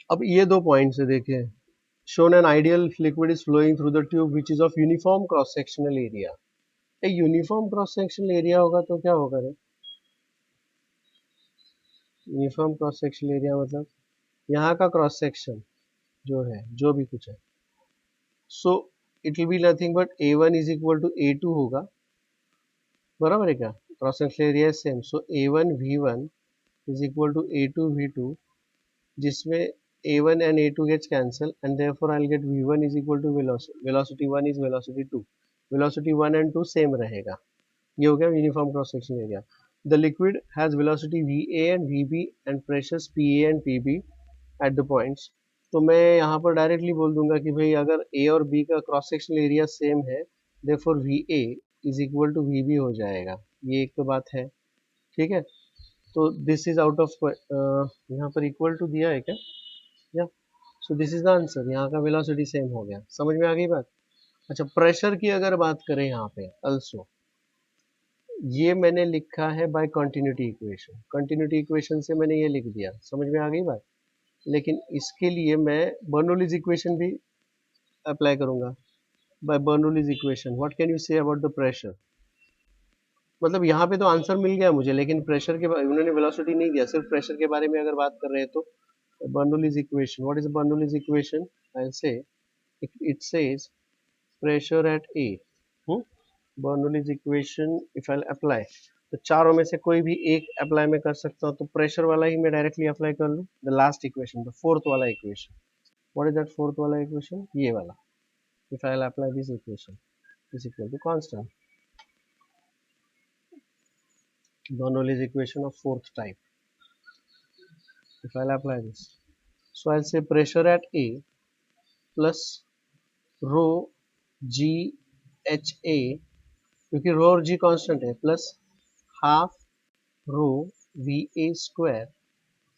अब ये दो पॉइंट्स है देखिए, shown an ideal liquid is flowing through the tube which is of uniform cross sectional area। एक यूनिफॉर्म क्रॉस सेक्शनल एरिया होगा तो क्या होगा रे, यूनिफॉर्म क्रॉस सेक्शनल एरिया मतलब यहाँ का क्रॉस सेक्शन जो है, जो भी कुछ है, so it will be nothing but a1 is equal to a2 होगा, बराबर है क्या? Cross sectional area same, so a1 v1 is equal to a2 v2, जिसमें a1 and a2 gets cancel and therefore I'll get v1 is equal to velocity 1 is velocity 2, velocity 1 and 2 same रहेगा। ये हो गया uniform cross section area. The liquid has velocity VA and VB and pressures PA and PB at the points. तो मैं यहाँ पर directly बोल दूंगा कि भाई अगर A और B का क्रॉस सेक्शनल एरिया सेम है, therefore VA is equal to VB हो जाएगा. ये एक तो बात है, ठीक है. तो दिस इज आउट ऑफ यहाँ पर इक्वल टू दिया है क्या, या सो दिस इज द आंसर. यहाँ का वेलोसिटी सेम हो गया. समझ में आ गई बात. अच्छा, प्रेशर की अगर बात करें यहाँ पे अल्सो, ये मैंने लिखा है by continuity equation. Continuity equation से मैंने ये लिख दिया. समझ में आ गई बात. लेकिन इसके लिए मैं बर्नौलीज इक्वेशन भी अप्लाई करूंगा. By Bernoulli's equation what can you say about the pressure. मतलब यहाँ पे तो आंसर मिल गया मुझे, लेकिन प्रेशर के उन्होंने वेलोसिटी नहीं दिया, सिर्फ प्रेशर के बारे में अगर बात कर रहे हैं तो Bernoulli's equation. What is Bernoulli's equation? I'll say it says pressure at A. Bernoulli's equation if I'll apply, तो चारों में से कोई भी एक अप्लाई मैं कर सकता हूँ. तो प्रेशर वाला ही मैं डायरेक्टली अप्लाई कर लूँ. The last equation, the fourth वाला equation. What is that fourth वाला इक्वेशन? ये वाला. If I will apply this equation is equal to constant. Bernoulli's equation of fourth type. If I'll apply this, so I'll say pressure at A plus rho G H A, क्योंकि rho और G constant है, plus half rho V A square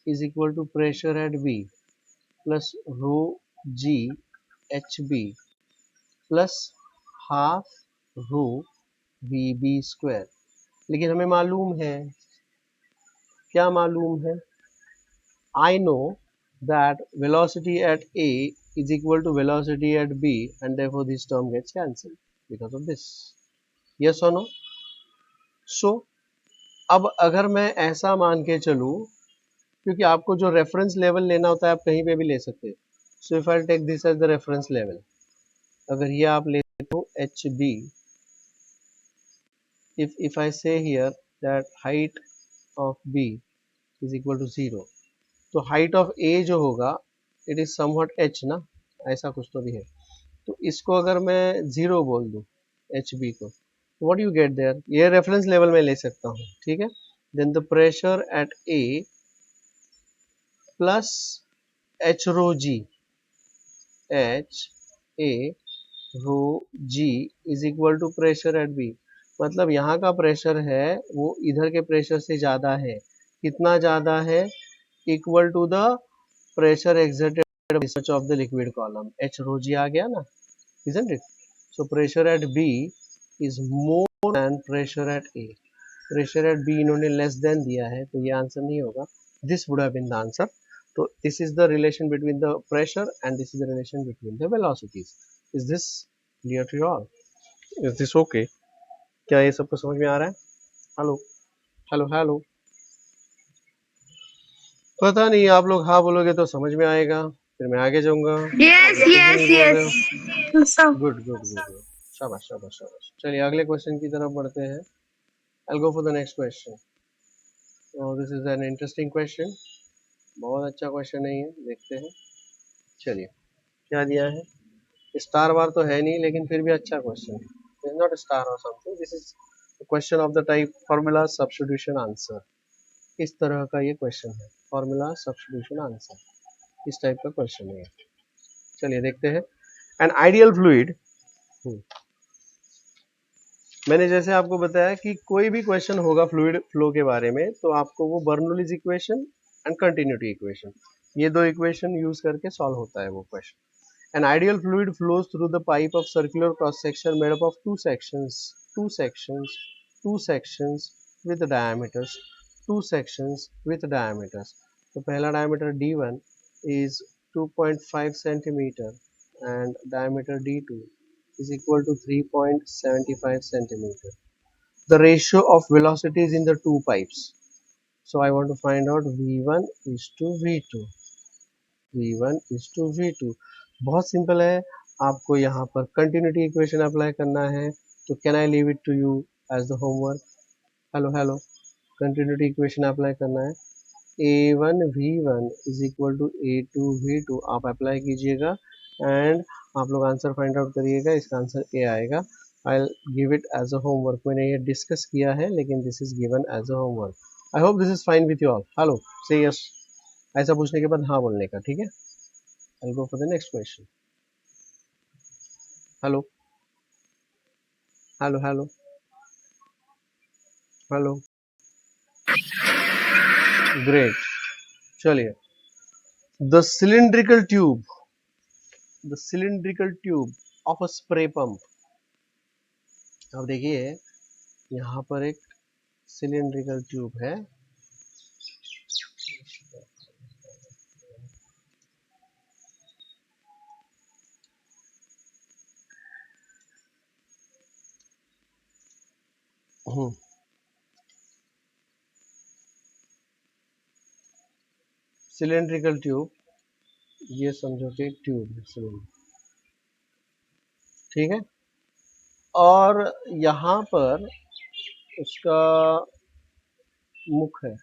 is equal to pressure at B plus rho G H B plus half rho V B square. लेकिन हमें मालूम है, क्या मालूम है? I know that velocity at A is equal to velocity at B and therefore this term gets cancelled because of this. Yes or no? So अब अगर मैं ऐसा मान के चलूँ, क्योंकि आपको जो रेफरेंस लेवल लेना होता है आप कहीं पे भी ले सकते हैं. So if I take this as the reference level, अगर ये आप लेते हो HB, if I say here that height of B is equal to 0, तो हाइट ऑफ ए जो होगा इट इज समवट h ना, ऐसा कुछ तो भी है. तो इसको अगर मैं 0 बोल दूं HB को, व्हाट यू गेट देयर, ये रेफरेंस लेवल में ले सकता हूँ, ठीक है. Then the pressure at A plus H rho G, H A rho G is equal to pressure at B. मतलब यहाँ का प्रेशर है वो इधर के प्रेशर से ज्यादा है. कितना ज्यादा है? Equal to the pressure exerted of the liquid column. H rho G आ गया ना, isn't it? So pressure at B is more than pressure at A. Pressure at B इन्होंने less than दिया है, तो ये आंसर नहीं होगा. This would have been the answer. So this is the relation between the pressure and this is the relation between the velocities. Is this clear to you all? Is this okay? क्या ये सबको समझ में आ रहा है? Hello hello hello. पता नहीं, आप लोग हाँ बोलोगे तो समझ में आएगा, फिर मैं आगे जाऊंगा. Yes, yes, yes. So, good good good. शाबाश शाबाश शाबाश. चलिए अगले क्वेश्चन की तरफ बढ़ते हैं. I'll go for the next question. So this is an interesting question. बहुत अच्छा क्वेश्चन है ये, देखते हैं. चलिए क्या दिया है. स्टार बार तो है नहीं, लेकिन फिर भी अच्छा क्वेश्चन है. It's not a star or something. This is a question of the type formula substitution answer. इस तरह का ये क्वेश्चन है, फॉर्मूला सब्स्टिट्यूशन आंसर, इस टाइप का क्वेश्चन है. चलिए देखते हैं. एन आइडियल फ्लूइड, मैंने जैसे आपको बताया कि कोई भी क्वेश्चन होगा फ्लूइड फ्लो के बारे में तो आपको वो Bernoulli's equation and continuity equation, ये दो इक्वेशन यूज करके सॉल्व होता है वो question. An ideal fluid flows through the pipe of circular cross section made up of two sections with diameters, तो पहला diameter D1 is 2.5 centimeter and diameter D2 is equal to 3.75 centimeter. The ratio of velocities in the two pipes. So I want to find out V1 is to V2. बहुत simple है. आपको यहाँ पर continuity equation apply करना है, तो can I leave it to you as the homework. Hello hello. Continuity equation apply करना है. A1 V1 is equal to A2 V2 आप अप्लाई कीजिएगा एंड आप लोग आंसर फाइंड आउट करिएगा. इसका आंसर A आएगा. I'll give it as a homework. मैंने ये डिस्कस किया है लेकिन this is given as a homework. I hope this is fine with you all. Hello, say yes. ऐसा पूछने के बाद हाँ बोलने का, ठीक है? I'll go for the next question. Hello, hello, hello, hello. Great. चलिए. The cylindrical tube of a spray pump. अब देखिए यहाँ पर एक cylindrical tube है. Cylindrical tube, ये समझो कि एक ट्यूब है cylinder, ठीक है? और यहाँ पर उसका मुख है,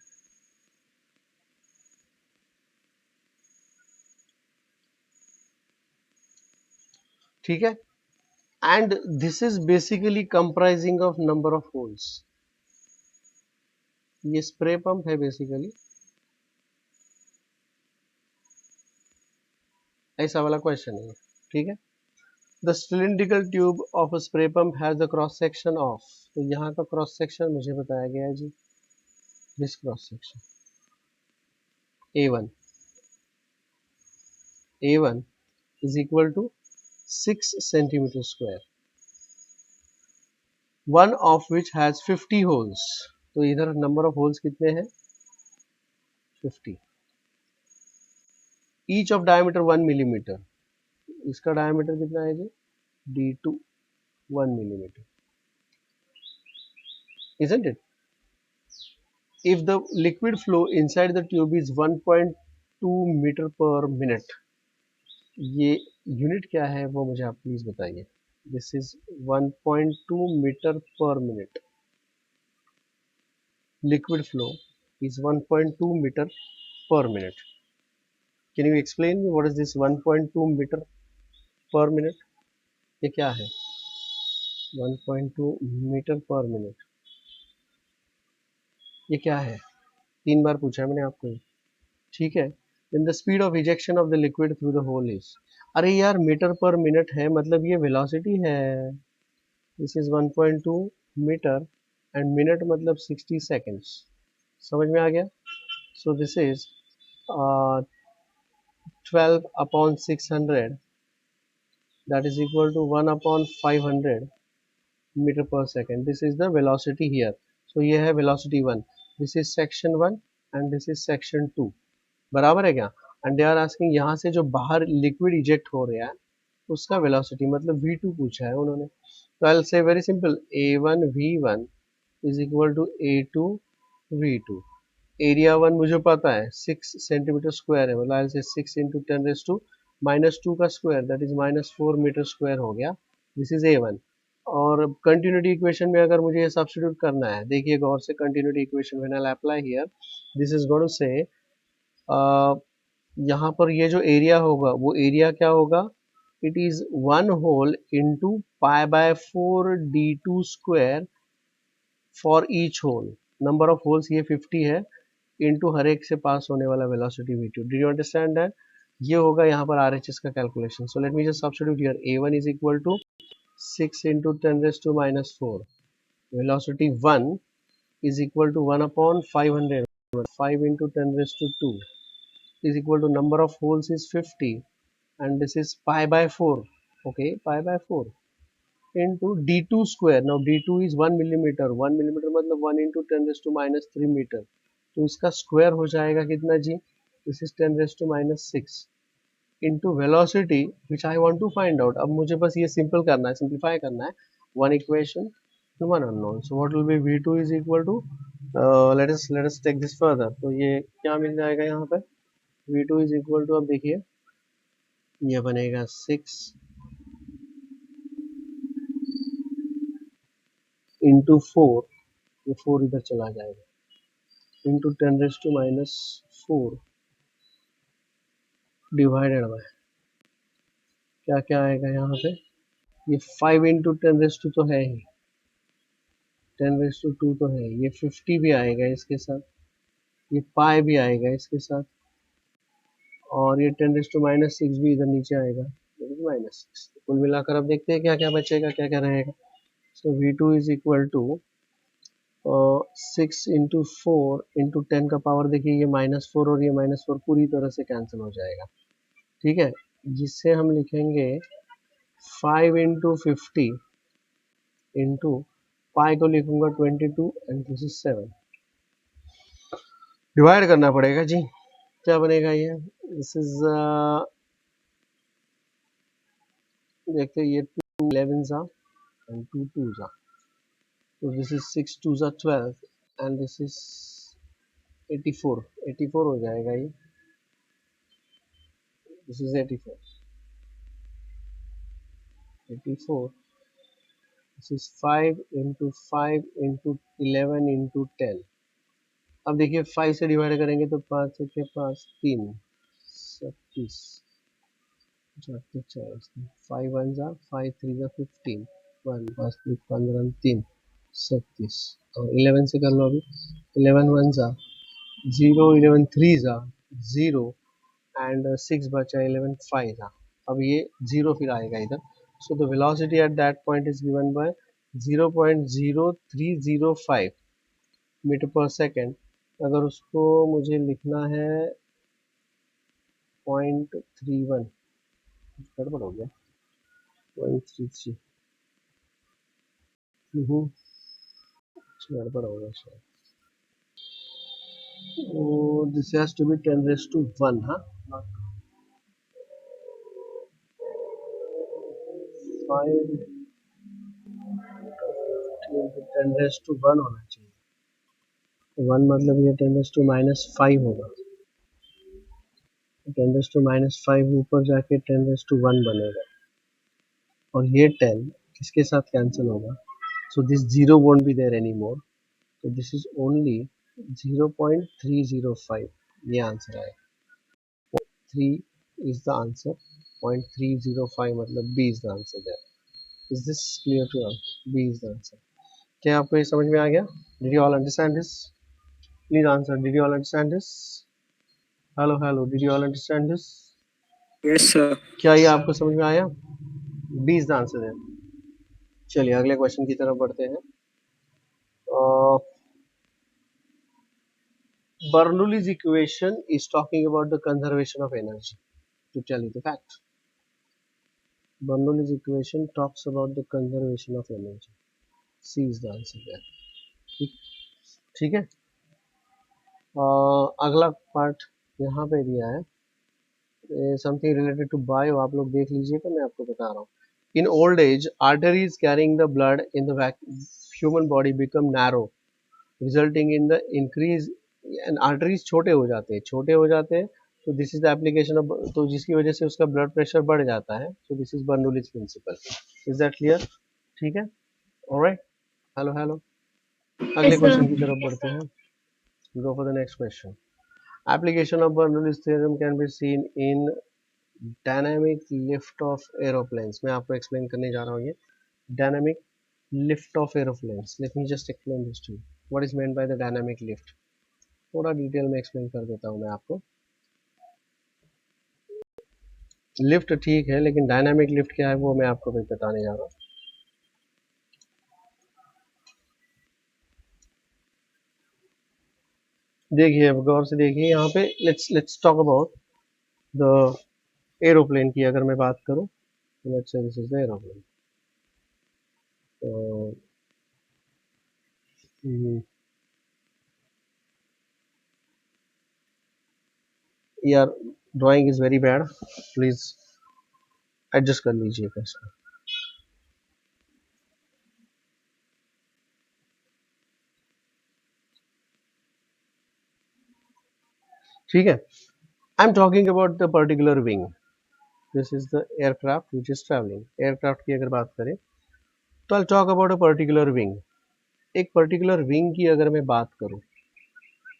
ठीक है? And this is basically comprising of number of holes. ये स्प्रे पंप है बेसिकली, ऐसा वाला क्वेश्चन है, ठीक है? The cylindrical tube of a spray pump has a cross section of, तो यहाँ का क्रॉस सेक्शन मुझे बताया गया है जी, this cross section A1 is equal to 6 centimeter square, one of which has 50 holes. तो इधर नंबर ऑफ होल्स कितने हैं? 50. Each of diameter 1 millimeter. इसका डायमीटर कितना है जी? D2 1 millimeter. Isn't it? If the liquid flow inside the tube is 1.2 meter per minute, ये unit क्या है वो मुझे आप प्लीज बताइए. This is 1.2 metre per minute. Liquid flow is 1.2 meter per minute. Can you explain me what is this 1.2 meter per minute? ये क्या है 1.2 मीटर पर मिनट? ये क्या है? 3 बार पूछा है मैंने आपको, ठीक है? Then the speed of ejection of the liquid through the hole is, अरे यार मीटर पर मिनट है मतलब ये वेलोसिटी है. This is 1.2 metre and minute मतलब 60 सेकेंड्स. समझ में आ गया? So this is 12 upon 600, that is equal to 1 upon 500 meter per second. This is the velocity here. So ये है velocity 1. This is section 1 and this is section 2. बराबर है क्या? And they are asking यहाँ से जो बाहर liquid eject हो रहा है उसका velocity मतलब v2 पूछा है उन्होंने. तो I'll say very simple, a1 v1 is equal to a2 v2. Area 1 मुझे पता है 6 सेंटीमीटर स्क्वायर है, मतलब I'll say 6 into 10 raised to -2 का square, that is -4 metre square हो गया. This is a1. और कंटिन्यूटी इक्वेशन में अगर मुझे ये सब्स्टिट्यूट करना है, देखिए गौर से continuity equation when I apply here, this is going to say यहाँ पर ये जो एरिया होगा वो एरिया क्या होगा? It is 1 hole into π/4 d2 square for each hole. Number of holes ये 50 है इंटू हर एक से पास होने वाला velocity v2. Do you understand that? ये होगा यहाँ पर RHS का calculation. So let me just substitute here. a1 is equal to 6 into 10 raised to -4. Velocity 1 is equal to 1 upon 500. 5 into 10 raised to 2 is equal to number of holes is 50 and this is π/4. Okay, π/4 into d2 square. Now d2 is 1 millimeter. 1 millimeter मतलब 1 into 10 raised to -3 meter. तो इसका square हो जाएगा कितना जी? This is 10 raised to -6 into velocity which I want to find out. अब मुझे बस ये सिंपल करना है, सिंप्लीफाई करना है. one equation and one unknown. So what will be v2 is equal to let us take this further. तो ये क्या मिल जाएगा यहाँ पे? v2 is equal to, अब देखिए ये बनेगा 6 into 4, ये 4 इधर चला जाएगा, into 10 raised to -4 divided by क्या क्या आएगा यहाँ पे? ये 5 इंटू 10⁻² तो है ही, 10⁻² तो है, ये 50 भी आएगा इसके साथ, ये पाई भी आएगा इसके साथ, और ये 10⁻⁻6 भी इधर नीचे आएगा, -6। कुल मिलाकर अब देखते हैं क्या क्या बचेगा, क्या क्या रहेगा। So V2 is equal to 6 into 4 into 10 का पावर, देखिए ये -4 और ये -4 पूरी तरह से कैंसिल हो जाएगा, ठीक है, जिससे हम लिखेंगे 5 इंटू 50 इंटू पाई को लिखूंगा 22 एंड दिस इज 7। डिवाइड करना पड़ेगा जी, क्या बनेगा ये, दिस इज देखते हैं, ये 2 11 and 2 2 so this is 6 2s are 12 and this is 84 हो जाएगा ये, this is 84 this is 5 into 5 into 11 into 10। अब देखिए 5 से डिवाइड करेंगे तो 5 से के पास 3 37 5 1 जा 5 3 जा 15 1 5 3 15 3 37 और 11 से कर लो अभी, 11 1 जा 0 11 3 जा 0 एंड 6 बचा 11 5 जा, अब ये 0 फिर आएगा इधर। So the velocity at that point is given by 0.0305 metre per second. अगर उसको मुझे लिखना है 0.31, गड़बड़ हो गया, 0.33 गड़बड़ हो गया शायद, दिस हैज टू बी 10⁻1, हाँ, 5 10⁻1 होना चाहिए, 1 मतलब ये 10⁻⁻5 होगा, 10⁻⁻5 ऊपर जाके 10⁻1 बनेगा, और ये 10 किसके साथ कैंसिल होगा, so this 0 won't be there any more, so this is only 0.305, ये आंसर आएगा, 3 is the answer, 0.305 मतलब B is the answer there। Is this clear to all? B is the answer। क्या आपको ये समझ में आ गया? Did you all understand this? Please answer, did you all understand this? Hello, did you all understand this? Yes, sir. क्या ये आपको समझ में आया? B is the answer there। चलिए अगले क्वेश्चन की तरफ बढ़ते हैं। Bernoulli's equation is talking about the conservation of energy. To tell you the fact, Bernoulli's equation talks about the conservation of energy. C is the answer there। ठीक है, अगला part यहाँ पे दिया है, समथिंग रिलेटेड टू बायो, आप लोग देख लीजिएगा, मैं आपको बता रहा हूँ। In old age arteries carrying the blood in the human body become narrow resulting in the increase, arteries छोटे हो जाते हैं, तो this is the application of, तो जिसकी वजह से उसका ब्लड प्रेशर बढ़ जाता है, so this is Bernoulli's principle. Is that clear? ठीक है, ऑलराइट, हेलो, अगले Yes, क्वेश्चन sir. की तरफ बढ़ते हैं। Go for the next question. Application of Bernoulli's theorem can be seen in dynamic lift of aeroplanes. मैं आपको एक्सप्लेन करने जा रहा हूँ ये dynamic lift of aeroplanes. Let me just explain this to you, what is meant by the dynamic lift. थोड़ा detail में explain कर देता हूँ मैं आपको। लिफ्ट ठीक है, लेकिन डायनामिक लिफ्ट क्या है वो मैं आपको भी बताने जा रहा हूँ। देखिए, अब गौर से देखिए यहाँ पे, let's talk about the aeroplane की अगर मैं बात करूँ, let's say this is the aeroplane. यार drawing is very bad, please adjust कर लीजिएगा इसको। ठीक है, I am talking about the particular wing. This is the aircraft which is travelling. Aircraft की अगर बात करें तो I talk about a particular wing. एक पर्टिकुलर विंग की अगर मैं बात करूं,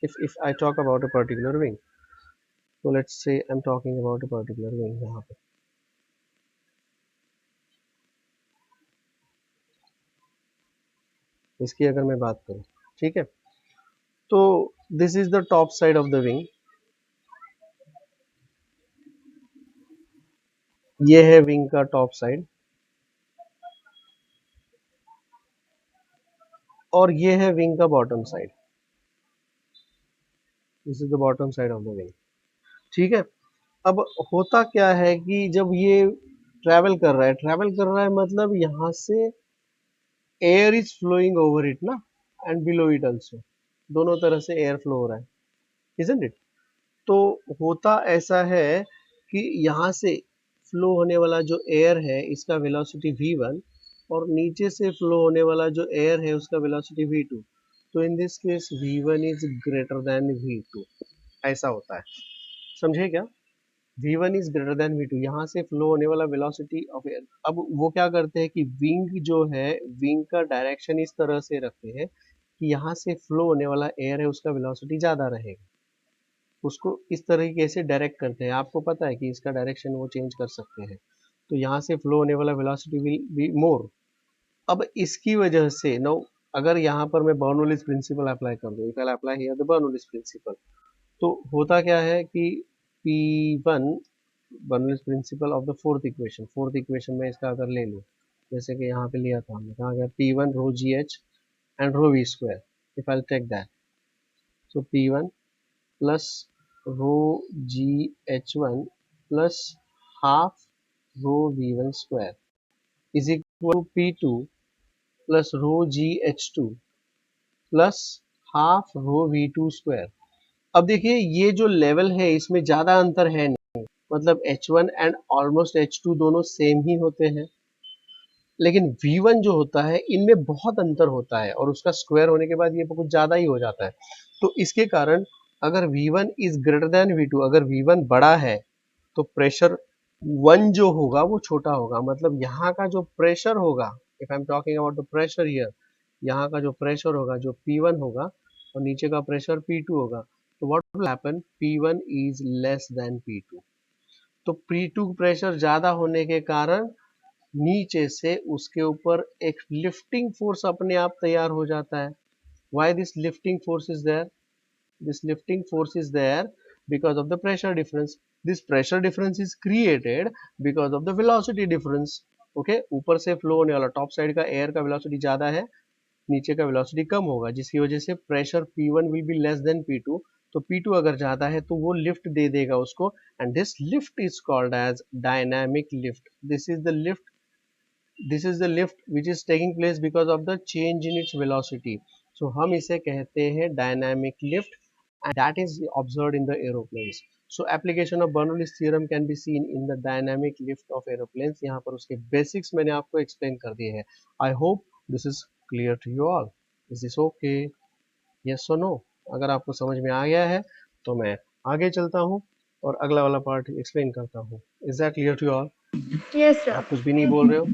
if I talk about a particular wing, so let's say I'm talking about a particular wing यहाँ पे। इसकी अगर मैं बात करूं, ठीक है। तो this is the top side of the wing, ये है विंग का टॉप साइड, और ये है विंग का bottom side. This is the bottom side of the wing, ठीक है। अब होता क्या है कि जब ये ट्रैवल कर रहा है मतलब यहाँ से air is flowing over it ना, एंड बिलो इट आल्सो, दोनों तरह से एयर फ्लो हो रहा है, इजंट इट। तो होता ऐसा है कि यहाँ से फ्लो होने वाला जो एयर है इसका वेलोसिटी v1, और नीचे से फ्लो होने वाला जो एयर है उसका वेलोसिटी v2। तो in this case v1 is greater than v2, ऐसा होता है, समझे क्या। v1 is greater than v2, यहाँ से फ्लो होने वाला वेलोसिटी ऑफ एयर। अब वो क्या करते हैं कि विंग जो है, विंग का डायरेक्शन इस तरह से रखते हैं कि यहाँ से फ्लो होने वाला एयर है उसका वेलोसिटी ज़्यादा रहेगा, उसको इस तरीके से डायरेक्ट करते हैं। आपको पता है कि इसका डायरेक्शन वो चेंज कर सकते हैं, तो यहाँ से फ्लो होने वाला वेलोसिटी विल बी मोर। अब इसकी वजह से नो, अगर यहाँ पर मैं बर्नौलीज प्रिंसिपल अप्लाई कर दूँ, if I apply here the Bernoulli's principle, तो होता क्या है कि P1, Bernoulli's principle of the fourth equation में इसका अगर ले लूँ, जैसे कि यहाँ पे लिया था हमने, कहा गया P1 rho g h and rho v square, if I take that, so P1 plus rho g h one plus half rho v one square is equal to P two plus rho g h two plus half rho v two square. अब देखिए ये जो level है इसमें ज्यादा अंतर है नहीं, मतलब H1 एंड ऑलमोस्ट H2 दोनों सेम ही होते हैं, लेकिन V1 जो होता है इनमें बहुत अंतर होता है, और उसका स्क्वायर होने के बाद ये कुछ ज्यादा ही हो जाता है। तो इसके कारण अगर V1 is greater than V2, अगर V1 बड़ा है तो प्रेशर 1 जो होगा वो छोटा होगा, मतलब यहाँ का जो प्रेशर होगा, if I am talking about the pressure here, यहाँ का जो प्रेशर होगा जो P1 होगा, और नीचे का प्रेशर P2 होगा, तो what will happen, P1 is less than P2। तो P2 प्रेशर ज्यादा होने के कारण नीचे से उसके ऊपर एक लिफ्टिंग फोर्स अपने आप तैयार हो जाता है। Why this lifting force is there? This lifting force is there because of the pressure difference. This pressure difference is created because of the velocity difference. Okay, ऊपर से फ्लो होने वाला टॉप साइड का एयर का velocity ज्यादा है, नीचे का वेलोसिटी कम होगा, जिसकी वजह से pressure P1 will be less than P2। तो P2 अगर ज्यादा है तो वो लिफ्ट दे देगा उसको, and this lift is called as dynamic lift. This is the lift which is taking place because of the change in its velocity. So हम इसे कहते हैं dynamic lift, and that is observed in the aeroplanes. So application of Bernoulli's theorem can be seen in the dynamic lift of aeroplanes. यहाँ पर उसके basics मैंने आपको explain कर दिए हैं। I hope this is clear to you all. Is this okay? Yes or no? अगर आपको समझ में आ गया है तो मैं आगे चलता हूँ और अगला वाला पार्ट एक्सप्लेन करता हूँ। Is that clear to you all? Yes, sir. आप कुछ भी नहीं बोल रहे हो?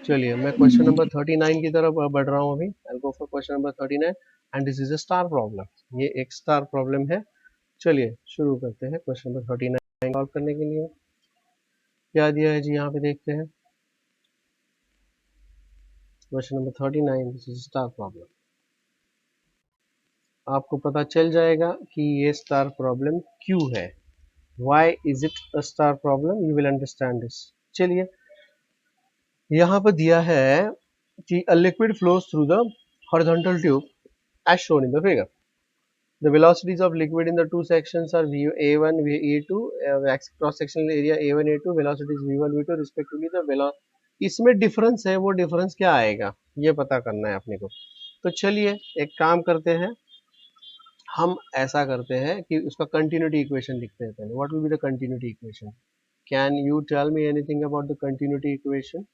चलिए मैं क्वेश्चन नंबर 39 की तरफ बढ़ रहा हूँ अभी। I'll go for question number 39 and this is a star problem. ये एक स्टार प्रॉब्लम है। चलिए शुरू करते हैं क्वेश्चन नंबर 39 सॉल्व करने के लिए। क्या दिया है जी, यहाँ पे देखते हैं। Question number 39, this is star problem. आपको पता चल जाएगा कि ये स्टार प्रॉब्लम क्यों है। Why is it a star problem? You will understand this. चलिए यहाँ पर दिया है कि a liquid flows through the horizontal tube as shown in the figure. The velocities of liquid in the two sections are A1, A2, cross sectional area A1, A2, velocities V1, V2 respectively. The इसमें difference है, वो difference क्या आएगा ये पता करना है अपने को। तो चलिए एक काम करते हैं, हम ऐसा करते हैं कि उसका कंटिन्यूटी इक्वेशन लिखते हैं पहले। What will be the continuity equation? Can you tell me anything about the continuity equation?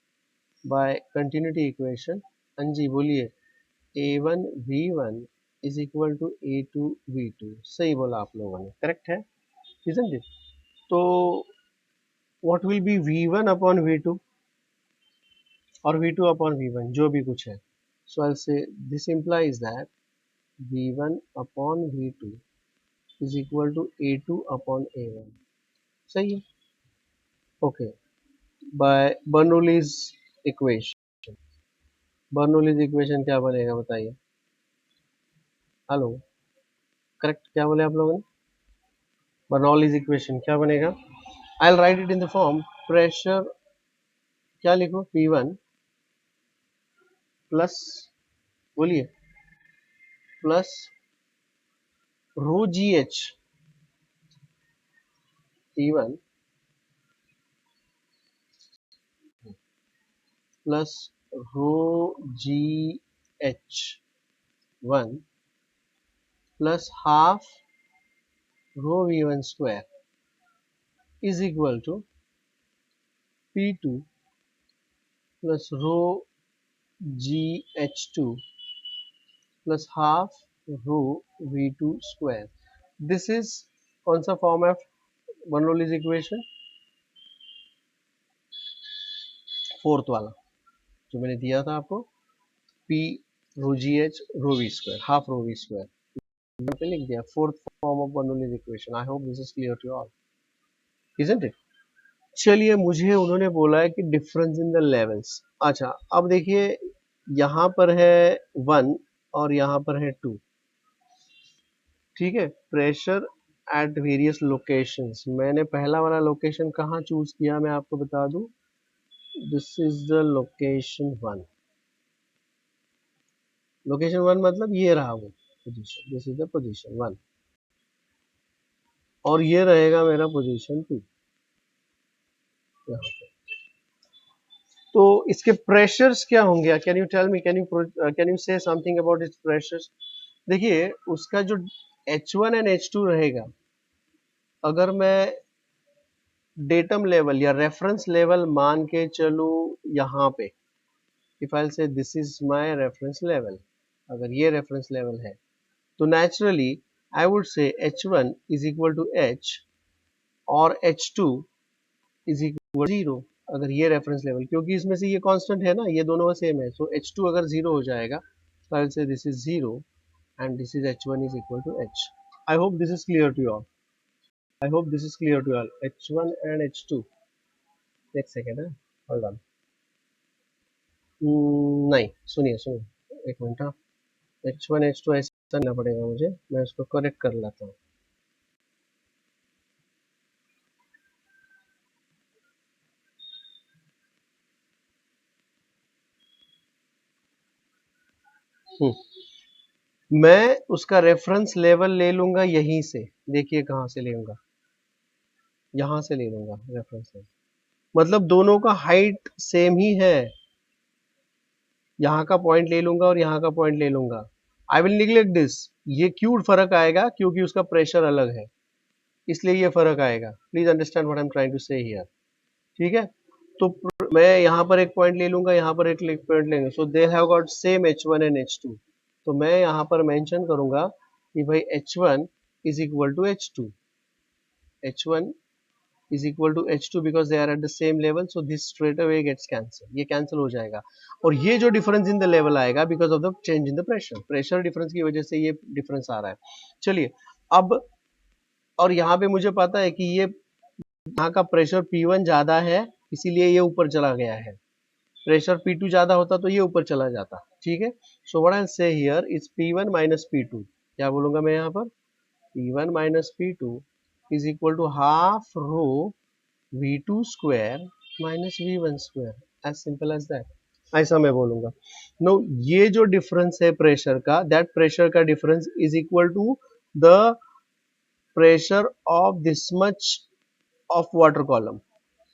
By continuity equation, हाँ जी बोलिए। A1 V1 is equal to A2 V2। सही बोला आप लोगों ने, करेक्ट है, isn't it? तो what will be V1 upon V2 और V2 upon V1 जो भी कुछ है। So I'll say this implies that V1 upon V2 is equal to A2 upon A1। सही है, okay, by Bernoulli's equation। Bernoulli's equation क्या बनेगा बताइए। हेलो, करेक्ट, क्या बोले आप लोगों ने? बर्नौलीज इक्वेशन क्या बनेगा? I will write it in the form pressure, क्या लिखो, P1 प्लस, बोलिए, plus rho g H, P1 plus rho g H 1 plus half row V1 square is equal to P2 plus rho GH2 plus half rho V2 square. This is कौन सा form है Bernoulli's equation? Fourth वाला जो मैंने दिया था आपको, P rho g h rho v square, half rho v square, यहाँ पे लिख दिया fourth form of Bernoulli's equation. I hope this is clear to all, isn't it? चलिए, मुझे उन्होंने बोला है कि डिफरेंस इन द लेवल्स। अच्छा, अब देखिए, यहाँ पर है 1 और यहाँ पर है 2, ठीक है। प्रेशर एट वेरियस लोकेशंस, मैंने पहला वाला लोकेशन कहाँ चूज किया मैं आपको बता दूं, this is the location 1। Location 1 मतलब ये रहा वो position, this is the position 1, और ये रहेगा मेरा पोजीशन 2 यहाँ पे। तो इसके प्रेशर्स क्या होंगे? Can you tell me, can you say something about its pressures? देखिए, उसका जो H1 एंड H2 रहेगा, अगर मैं डेटम लेवल या रेफरेंस लेवल मान के चलूं यहाँ पे, if I say this is my reference level, अगर ये रेफरेंस लेवल है, तो naturally I would say H1 is equal to H और H2 इज इक्वल 0, अगर ये रेफरेंस लेवल, क्योंकि इसमें से ये कांस्टेंट है ना, ये दोनों सेम है, सो H2 अगर 0 हो जाएगा तो आई विल से this is 0 and this is H1 is equal to H. I hope this is clear to you all. I hope this is clear to you all. H1 and H2. एक second है, hold on. नहीं, सुनिए सुनिए एक minute, हाँ, H1 H2 ऐसा करना पड़ेगा मुझे, मैं उसको करेक्ट कर लेता हूँ। मैं उसका रेफरेंस लेवल ले लूंगा यहीं से, देखिए कहाँ से ले लूंगा, यहाँ से ले लूंगा रेफरेंस लेवल, मतलब दोनों का हाइट सेम ही है, यहाँ का पॉइंट ले लूंगा और यहाँ का पॉइंट ले लूंगा। आई विल निगलेक्ट दिस, ये क्यों फर्क आएगा, क्योंकि उसका प्रेशर अलग है, इसलिए ये फर्क आएगा। Please understand what I am trying to say here, ठीक है। तो मैं यहाँ पर एक पॉइंट ले लूंगा, यहाँ पर एक पॉइंट लेंगे, so they have got same H1 and H2। तो मैं यहाँ पर मेंशन करूंगा कि भाई H1 is equal to H2, H1 is equal to H2 because they are at the same level, so this straight away gets cancelled, ये cancel हो जाएगा, और ये जो difference in the level आएगा because of the change in the pressure, pressure difference की वजह से ये difference आ रहा है। चलिए, अब और यहाँ पे मुझे पता है कि ये यहाँ का प्रेशर P1 ज्यादा है, इसीलिए ये ऊपर चला गया है, प्रेशर P2 ज्यादा होता तो ये ऊपर चला जाता, ठीक है। सो व्हाट आई विल से here is P1 minus P2, क्या बोलूंगा मैं यहाँ पर, P1 minus P2 is equal to half rho V2 square minus V1 square, as simple as that, ऐसा मैं बोलूंगा। नो, ये जो डिफरेंस है प्रेशर का, दैट प्रेशर का difference is equal to the pressure of this much of water column,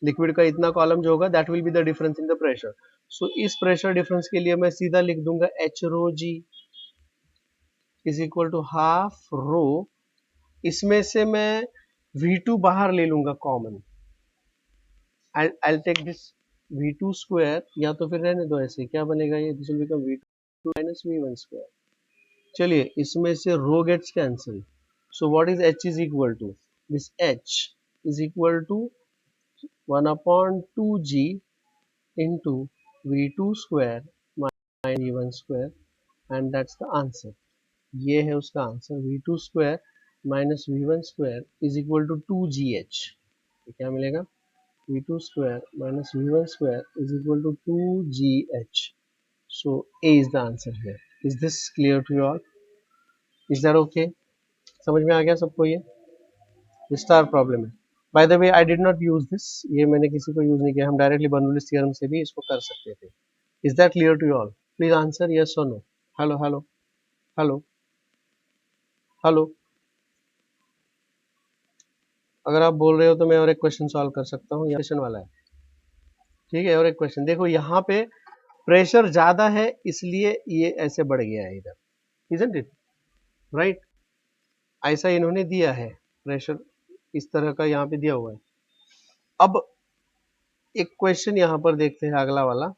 liquid का इतना कॉलम जो होगा that will be the difference in the pressure. So इस प्रेशर डिफरेंस के लिए मैं सीधा लिख दूंगा H rho g is equal to half rho, इसमें से मैं V2 बाहर ले लूंगा common, I'll take this V2 square, या तो फिर रहने दो ऐसे, क्या बनेगा ये, this will become V2 minus V1 square। चलिए, इसमें से rho gets cancel, so what is H is equal to, this H is equal to 1/2G into V2 square minus V1 square, and that's the answer। ये है उसका answer, V2 square minus V1 square is equal to 2GH। क्या मिलेगा, V2 square minus V1 square is equal to 2GH। So A is the answer here. Is this clear to you all? Is that okay? समझ में आ गया सबको ये star problem है. Bye the way I did not use this, ये मैंने किसी को यूज नहीं किया, हम डायरेक्टली बर्नौलीज थ्योरम से भी इसको कर सकते थे. Is that clear to you all? Please answer yes और no. Hello hello hello hello. अगर आप बोल रहे हो तो मैं और एक क्वेश्चन सॉल्व कर सकता हूँ, क्वेश्चन वाला है. ठीक है, और एक क्वेश्चन देखो, यहाँ पे प्रेशर ज्यादा है इसलिए ये ऐसे बढ़ गया है इधर, इजंट इट राइट? ऐसा इन्होंने दिया है, प्रेशर इस तरह का यहाँ पे दिया हुआ है. अब एक क्वेश्चन यहाँ पर देखते हैं, अगला वाला.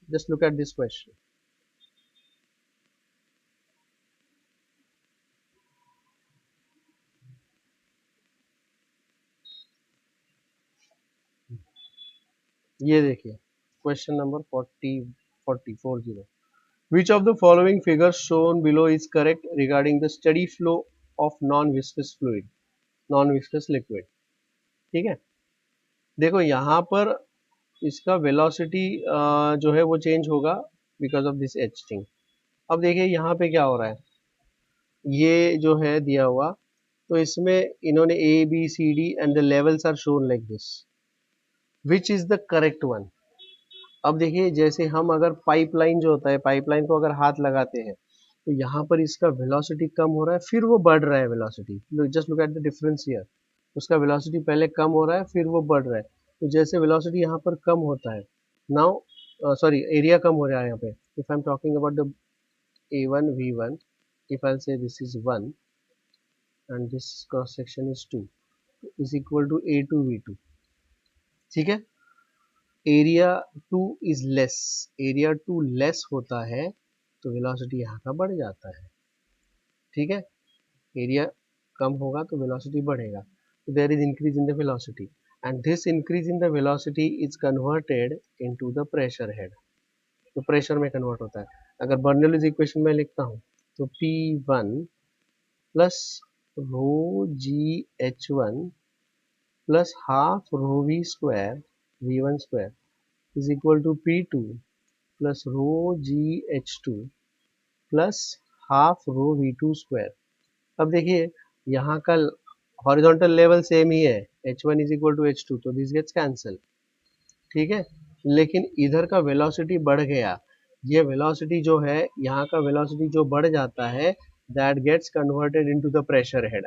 Just look at this question. ये देखिए question number 40. Which of the following figures shown below is correct regarding the steady flow of non-viscous fluid, non-viscous liquid? ठीक है, देखो यहाँ पर इसका वेलोसिटी जो है वो चेंज होगा because of this H thing. अब देखिए यहाँ पे क्या हो रहा है, ये जो है दिया हुआ, तो इसमें इन्होंने A B C D and the levels are shown like this. Which is the correct one? अब देखिए जैसे हम अगर पाइपलाइन जो होता है, पाइपलाइन को अगर हाथ लगाते हैं तो यहाँ पर इसका वेलोसिटी कम हो रहा है, फिर वो बढ़ रहा है velocity. Just look at the difference here. उसका वेलोसिटी पहले कम हो रहा है, फिर वो बढ़ रहा है. तो जैसे वेलोसिटी यहाँ पर कम होता है, नाउ सॉरी एरिया कम हो रहा है यहाँ पे. If I am talking about the A1 V1, if I'll say this is 1 and this cross section is 2, is equal to A2 V2. ठीक है, area 2 is less, area 2 less होता है तो वेलोसिटी यहाँ का बढ़ जाता है. ठीक है, एरिया कम होगा तो वेलोसिटी बढ़ेगा, तो there is increase in the velocity and this increase in the velocity is converted into the pressure head. तो प्रेशर में कन्वर्ट होता है. अगर बर्नौलीज इक्वेशन में लिखता हूँ तो P1 plus rho g H1 plus half rho v square V1 square is equal to P2 plus rho GH2 plus half rho V2 square. अब देखिए यहाँ का हॉरिजॉन्टल लेवल सेम ही है, H1 is equal to H2, तो this gets cancel. ठीक है, लेकिन इधर का वेलोसिटी बढ़ गया. ये वेलोसिटी जो है, यहाँ का वेलोसिटी जो बढ़ जाता है, that gets converted into the pressure head.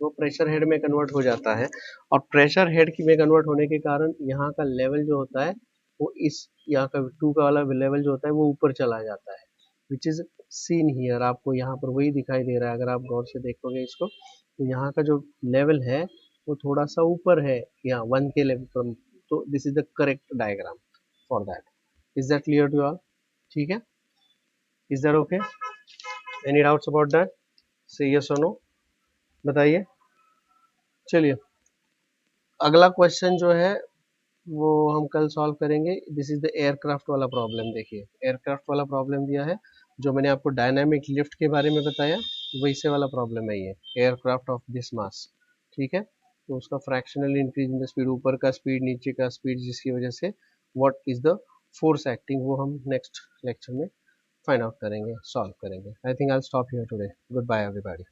वो प्रेशर हेड में कन्वर्ट हो जाता है, और प्रेशर हेड में कन्वर्ट होने के कारण यहाँ का लेवल जो होता है वो इस यहाँ का 2 का वाला लेवल जो होता है वो ऊपर चला जाता है, विच इज सीन हियर. आपको यहाँ पर वही दिखाई दे रहा है, अगर आप गौर से देखोगे इसको तो यहाँ का जो लेवल है वो थोड़ा सा ऊपर है यहाँ 1 के लेवल पर. तो this is the correct diagram for that. Is that clear to all? ठीक है, is that okay? Any doubts about that? Say yes और नो बताइए. चलिए अगला क्वेश्चन जो है वो हम कल सॉल्व करेंगे. दिस इज द एयरक्राफ्ट वाला प्रॉब्लम. देखिए एयरक्राफ्ट वाला प्रॉब्लम दिया है, जो मैंने आपको डायनामिक लिफ्ट के बारे में बताया वैसे वाला प्रॉब्लम है ये, एयरक्राफ्ट ऑफ दिस मास. ठीक है, तो उसका fractional increase in the speed, ऊपर का स्पीड नीचे का स्पीड, जिसकी वजह से what is the force acting, वो हम नेक्स्ट लेक्चर में फाइंड आउट करेंगे, सॉल्व करेंगे. I think I will stop here today. Goodbye everybody.